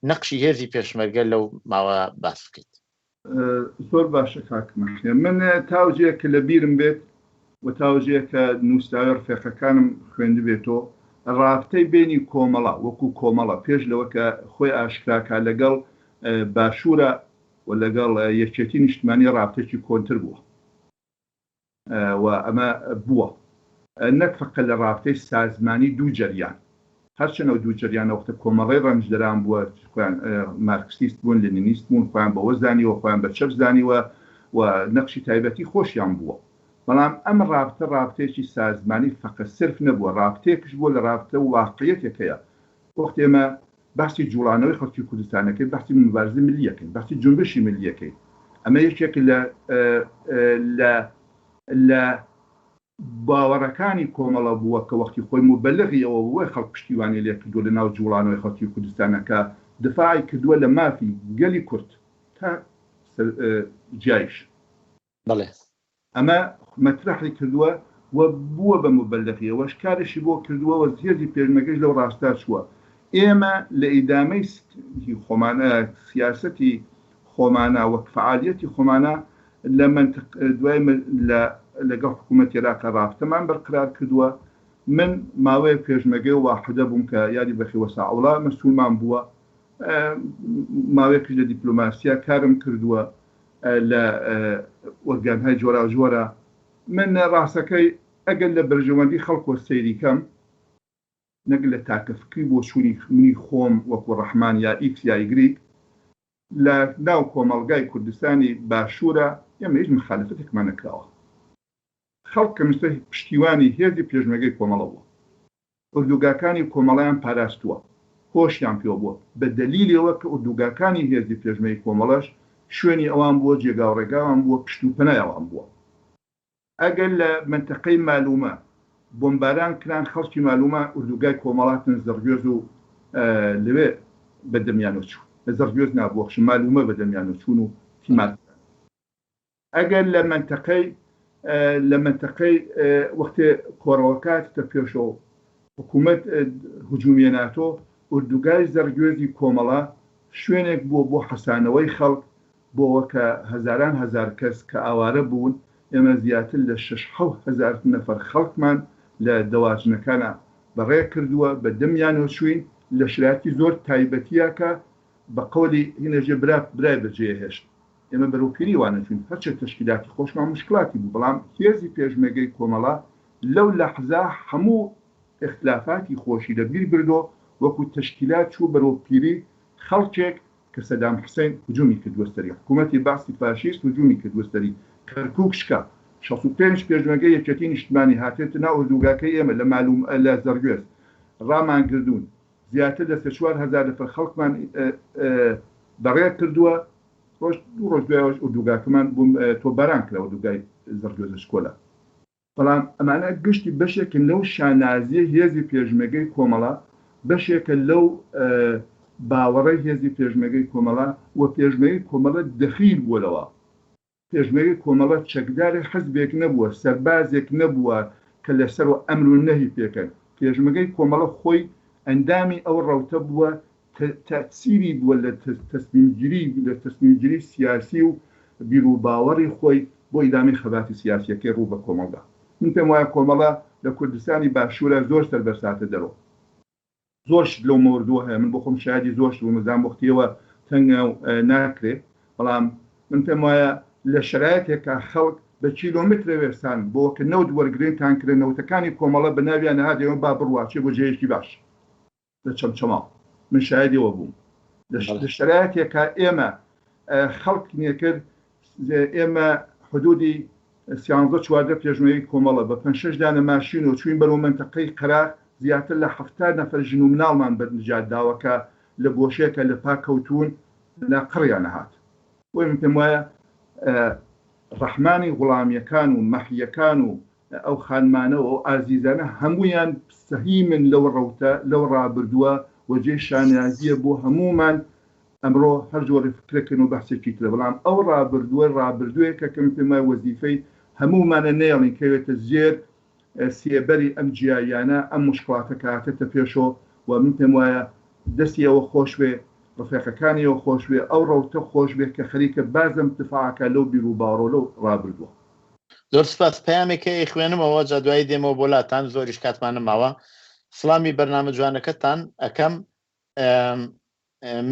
S1: نەقشی هێزی پێشمەرگە لەو ماوە باس بکەیت
S3: زۆر باشە کاکمە من تاوجەیە کە لە بیرم بێت و تاوجەیە کە نووسراوی ڕفێقەکانم خوێندە بێتەوە ڕابطەی بینی کۆمەڵە وەکو کۆمەڵە پێش لەوە کە خۆی ئاشکراکە لەگەڵ باشوورە و لەگەڵ یەکێتی نیشتمانی ڕابطێکی کۆنتر بووە و ئەمە بووە نەک فقط لە ڕابطەی سازمانی دوو جەریان هەرچەنە دوو جەریان وەختە کۆمەڵی ڕەنجدەران بووە خۆیان مارکسیست بوون لێنینیست بوون خۆیان بەوە زانیوە خۆیان بە چەپ زانیوە و نەقشی تایبەتی خۆشیان بووە بەڵام ئەم ڕابطە ڕابطەیەکی سازمانی فقط صرف نەبووە ڕابطەیەکش بووە لە ڕابطە واقعیەتێکەیە وەخت ئێمە باسی جوڵانەوەی خەڵکی کوردستانەکەی باسی مبارزەی ملیەکەین باسی جنبشی ملیەکەی ئەمە یەکێک لە باوەڕەکانی کۆمەڵە بووە کە وەختی خۆی مبەلغی ئەوە بووە خەڵک پشتیوانی لێ کردووە لە ناو جوڵانەوەی خەڵکی کوردستانەکە دفاعی کردووە لە مافی گەلی کورد تا جایش
S1: بەڵێ
S3: ئەمە مەترەحی کردووە و بووە بە مبەلغیەوە شکارشی بۆ کردووە و هێزی پێشمەرگەش لەو ڕاستا چووە ئێمە لە ئیدامەی خۆمانە سیاسەتی خۆمانە وەک فعالیەتی خۆمانە لە منطق دوای لەگەڵ حکوومەتی عێراق ڕابطەمان بەرقرار کردووە من ماوەیە پێشمەرگەی واحدە بووم کە یادی بەخێوە ساوڵا مەسوولمان بووە ماوەیەکیش لە دیپلۆماسیا کارم کردووە لە وەرگانهای جۆرا جۆرە من ڕاستەکەی ئەگەر لە بەرژەوەندی خەڵکۆ سەیریکەم نەک لە تاکەفکری بۆ چوونی منی خۆم وەکو ڕەحمان یا ئیکس یا ئیگریک لە ناو کۆمەڵگای کوردستانی باشوورە ئێمە هیچ مخالفەتێکمان نەکراوە خەڵک کە مستە پشتیوانی هێزی پێشمەرگەی کۆمەڵە بووە ئوردوگاکانی کۆمەڵیان پاراستووە خۆشیان پێ بووە بە دەلیلەوە کە ئوردوگاکانی هێزی پێشمەرگەی کۆمەڵەش شوێنی ئەوان بووە جێگا و ڕێگاوان بووە پشت و پەنای ئەوان بووە ئەگەر لە منتەقەی مالومە بۆمباران کران خەڵکی مالومە ئوردوگای کۆمەڵاتن زەرگێز و لەوێ بەدەمیانە چوون لە زەرگێز نابووەخش مالومە بەدەمیانە چوون و تیمات ئەگەر لە منتەقەی وەختێ کۆڕەوەکات کە پێشەوە حکوومەت هجوومیە ناتۆ ئوردوگای زەرگێزی کۆمەڵە شوێنێک بووە بۆ حەسانەوەی خەڵک بۆەوە کە هەزاران هەزار کەس کە ئاوارە بوون ئێمە زیاتر لە 6,000 نەفەر خەڵکمان لە دەواژنەکانە بەڕێ کردووە بە دەمیانەوە چوین لە شرایەتی زۆر تایبەتیە کە بە قەولی هینەژێ برای بەجێ هێشت ئێمە بەرەوپیری وانەچوین هەرچێک تەشکیلاتی خۆشمان مشکلاتی بوو بەڵام هێزی پێشمێرگەی کۆمەڵە لەو لەحزا هەموو اختلافاتی خۆشی لەبیر بردۆ وەکو تەشکیلات چوو بەرەوپیری خەڵکێک کە سەدام حوسێن هجومی کردوەستەری حکوومەتی باسی فاشیست هجومی کردوەستەری کەرکووک شکا 65 پێشمەرگەی یەکێتی نیشتمانی هاتێتە ناو ئوردوگاکەی ئێمە لە مالوم لە زەرگوێز ڕامان کردوون زیاتر لە 4,000 نەفەر خەڵکمان بەڕێ کردووە ڕۆژ دوو ڕۆژ دوایەوەش ئوردوگاکەمان بووم تۆباران کرا ئوردوگای زەرگوێز شکۆلە بەڵام ئەمانە گشتی بەشێکن لەو شانازیە هێزی پێشمەرگەی کۆمەڵە بەشێکە لەو باوەڕەی هێزی پێشمەرگەی کۆمەڵە و پێشمەرگەی کۆمەڵە دەخیل بووەوە پێشمەرگەی کۆمەڵە چەکداری حزبێک نەبووە سەربازێک نەبووە کە لەسەر و ئەمر و نەهی پێکەن پێشمەرگەی کۆمەڵە خۆی ئەندامی ئەو ڕەوتە بووە تەسیری بووە لە تەسمیمگیری سیاسی و بیر و باوەڕی خۆی بۆ ئیدامی خەباتی سیاسیەکەی ڕوو بە کۆمەڵدا من پێم وایە کۆمەڵە لە کوردستانی باشوورە زۆر سەربەرساتە دەرەوە زۆرش لەو مۆردووە هەیە من بۆ خۆم شایدی زۆرش بوو مەزان وەختیەوە تەنگە ناکرێت بەڵام من پێم وایە لە شرایەتێکە خەڵک بە کیلۆمترە وێرسان بۆ کە نەوت وەرگرین تانکردنەوەتەکانی کۆمەڵە بە ناویان نەهاتەوە با بڕواچێ بۆ جێیەکی باش لە چەمچەما من شایدیەوە بووم لە شرایەتێکە ئێمە خەڵکنیە کرد ئێمە حدودی 13 پێشمەرگەی کۆمەڵە بە 5-6 دانە ماشین و چوین بەرەو منتەقەی قەرار زیاتر لە 70 نەفەر ژن و مناڵمان بەنجات داوەکە لە گۆشەیەکە لە پاکەوتون لە قڕیان نەهات بۆی من پێم وایە ڕەحمانی غوڵامیەکان و مەحیەکان و ئەو خانمانە و ئازیزانە هەمویان سەهیمن لەو ڕەوتە لەو ڕابردووە وەجێ شانازیە بۆ هەمومان ئەمڕۆ هەر جۆری فکرەکەن و بەحسێکی ترە بەڵام ئەو ڕابردووەیەکە کە من پێم وایە وەزیفەی هەمومانە نێڵین کەوێتە زێر سێبەری ئەم جیایانە ئەم مشکڵاتە کاتێتە پێشەوە و من پێم وایە دەستی ئەوە خۆش بێ ڕفێقەکانیەوە خۆش بێ ئەو ڕەوتە خۆش بێ کە خەریکە بازم دفاعەکە لەو بیر و باوەڕۆ لەو ڕابردووە
S1: زۆر سپاس پەیامێکی خوێنمەوە جا دوای دێمەوە بۆلاتان زۆریش کاتمانە ماوە سڵامی بەرنامە جوانەکەتان ئەەکەم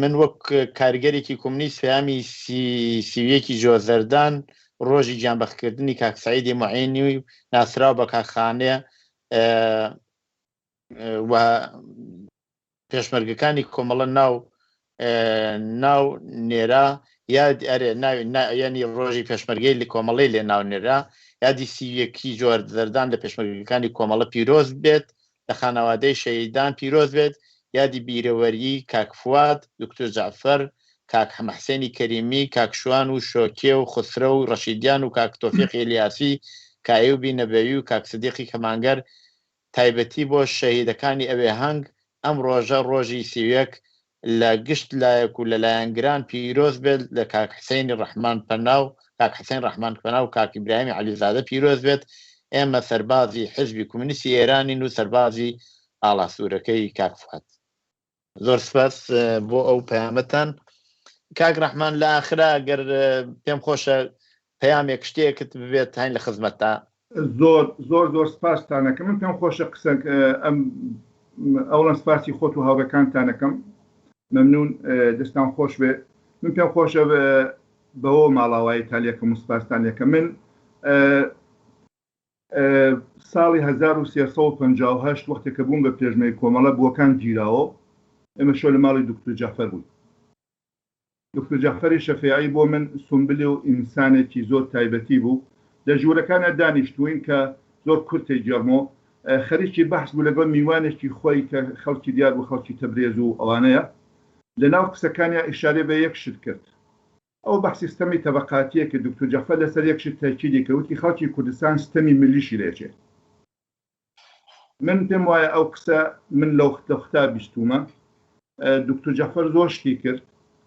S1: من وەک کارگەرێکی کۆمونیست پەیامی سیویەکی جۆزەردان ڕۆژی گیانبەختکردنی کاک سەعیدی موعینی و ناسراو بە کاکخانێ و پێشمەرگەکانی کۆمەڵە ناو نێرا ینی ڕۆژی پێشمەرگەی لە کۆمەڵی لێ ناو نێرا یادی سیویەکی جۆزەردان لە پێشمەرگەکانی کۆمەڵە پیرۆز بێت لە خانەوادەی شەهیدان پیرۆز بێت یادی بیرەوەری کاک فواد دکتۆر جعفەر کاک حەسێنی کەریمی کاک شوان و شۆکێ و خسرە و ڕەشیدیان و کاک تۆفیق ئێلیاسی کایوبی نەبەوی و کاک سدیقی کەمانگەر تایبەتی بۆ شەهیدەکانی ئەوێ هەنگ ئەم ڕۆژە ڕۆژی سیویەک لە گشت لایەک و لەلایەنگران پیرۆز بێت لە کاک حسێنی ڕەحمان پەناو کاک حسێن ڕەحمان پەناو و کاک ئیبراهیمی عەلیزادە پیرۆز بێت ئێمە سەربازی حزبی کۆمونیستی ئێرانین و سەربازی ئاڵاسوورەکەی کاک فواد زۆر سپاس بۆ ئەو پەیامەتان کاک ڕەحمان لە ئاخرا ئەگەر پێم خۆشە پەیامێک شتێکت ببێت هاین لە خزمەتتا
S3: زۆر سپاستانەکەم من پێم خۆشە قسە ئەم ئەوڵەن سپاسی خۆت و هاوڕەکانتانەکەم مەمنون دەستان خۆش بێ من پێم خۆشە بەوە ماڵاوایی تالیەکەم و سپاسستانەکە من ساڵی 1358 وەختێکە بووم بە پێشمەرگەی کۆمەڵە بووەکان گیراوە ئێمە شۆ لە ماڵی دکتۆر جەعفەر بووین دکتۆر جەعفەری شەفیعی بۆ من سومبلێ و ئینسانێکی زۆر تایبەتی بوو لە ژوورەکانە دانیشتوین کە زۆر کورتی جەرمۆ خەریکی بەحث بوو لەگەڵ میوانێکی خۆی کە خەڵکی دیار و خەڵکی تەبرێز و ئەوانەیە لە ناو قسەکانیان ئیشارە بە یەک شت کرد ئەو بەحثی ستەمی تەبەقاتیە کە دکتۆر جەعفەر لەسەر یەک شت تاکیدی کە وتی خەڵکی کوردستان ستەمی ملیشی لێچێت من پێم وایە ئەو قسە من لەو ختا بیستومە دکتۆر جەعفەر زۆر شتی کرد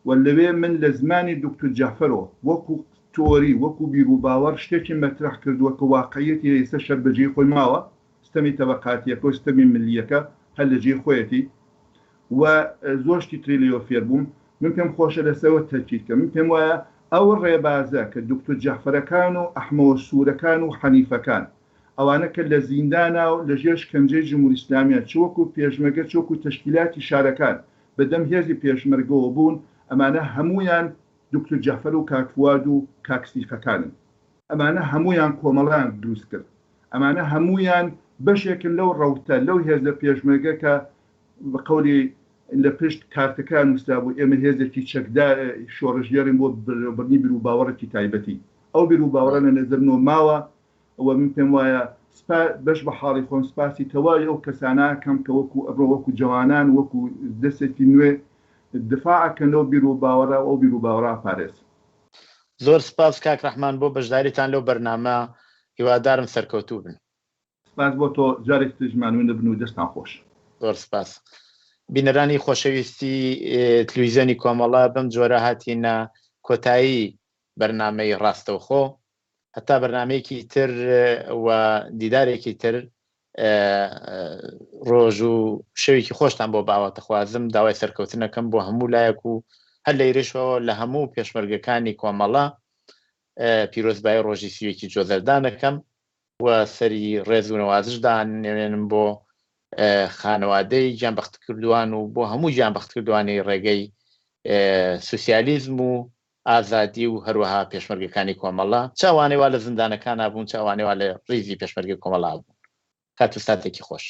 S3: و لەوێ من لە زمانی دکتۆر جەعفەرەوە وەکو تۆری وەکو بیر و باوەڕ شتێکی مەترح کردووە کە واقعیەتی ئێستا شەر بەجێی خۆی ماوە ستەمی تەبەقاتیەکە و ستەمی ملیەکە هەر لە جێ خۆیەتی و زۆر شتی تری لێوە فێر بووم من پێم خۆشە لەسەوە تەکیدکە من پێم وایە ئەو ڕێبازە کە دکتۆر جەعفەرەکان و ئەحمەوە سوورەکان و حەنیفەکان ئەوانە کە لە زیندانا و لە ژێر شکنجەی جمهوری ئیسلامیە چوەکو پێشمەرگە چۆکو تەشکیلاتی شارەکان بەدەم هێزی پێشمەرگەوە بوون ئەمانە هەمویان دکتۆر جەعفەر و کاکفواد و کاکسیفەکانن ئەمانە هەمویان کۆمەڵیان دروست کرد ئەمانە هەمویان بەشێکن لەو ڕەوتە لەو هێزە پێشمەرگە کە بە قەولی لە پشت کارتەکان وستا بوو ئێمە هێزێکی چەکدار شۆڕژێڕین بۆ بڕنی بیر و باوەڕێکی تایبەتی ئەو بیر و باوەڕە لە نەزەرنەوە ماوە ئەوە من پێم وایە بەش بە حاڵی خۆم سپاسی تەواوی ئەو کەسانەکەم کە وەکو ئەبرۆ وەکو جوانان وەکو دەستێکی نوێ دفاعکەنەوە بیر و باوەڕە ئەو بیر و باوەڕە پارێز
S1: زۆر سپاس کاک ڕەحمان بۆ بەشداریتان لەو بەرنامە هیوادارم سەرکەوتوو بن
S3: سپاس بۆ تۆ جارێک تژمانوێنە بن و دەستان خۆش
S1: زۆر سپاس بینەرانی خۆشەویستی تلویزیۆنی کۆمەڵە بەم جۆرە هاتیینە کۆتایی بەرنامەی ڕاستەوخۆ هەتا بەرنمەیەکی تر و دیدارێکی تر ڕۆژ و شەوێکی خۆشتان بۆ باواتەخوازم داوای سەرکەوتنەکەم بۆ هەموو لایەک و هەر لە ئێرەشەوە لە هەموو پێشمەرگەکانی کۆمەڵە پیرۆزبای ڕۆژی سیوێکی جۆزەردانەکەم و سەری ڕێز و نەوازشدانێنم بۆ خانەوادەی گیانبەخت کردووان و بۆ هەموو گیانبەخت کردوانی ڕێگەی سوسیالیزم و ئازادی و هەروەها پێشمەرگەکانی کۆمەڵە چاوانێوا لە زیندانەکان بوون چاوانێوا لە ڕیزی پێشمەرگی کۆمەڵا بوون کات و ساتێکی خۆش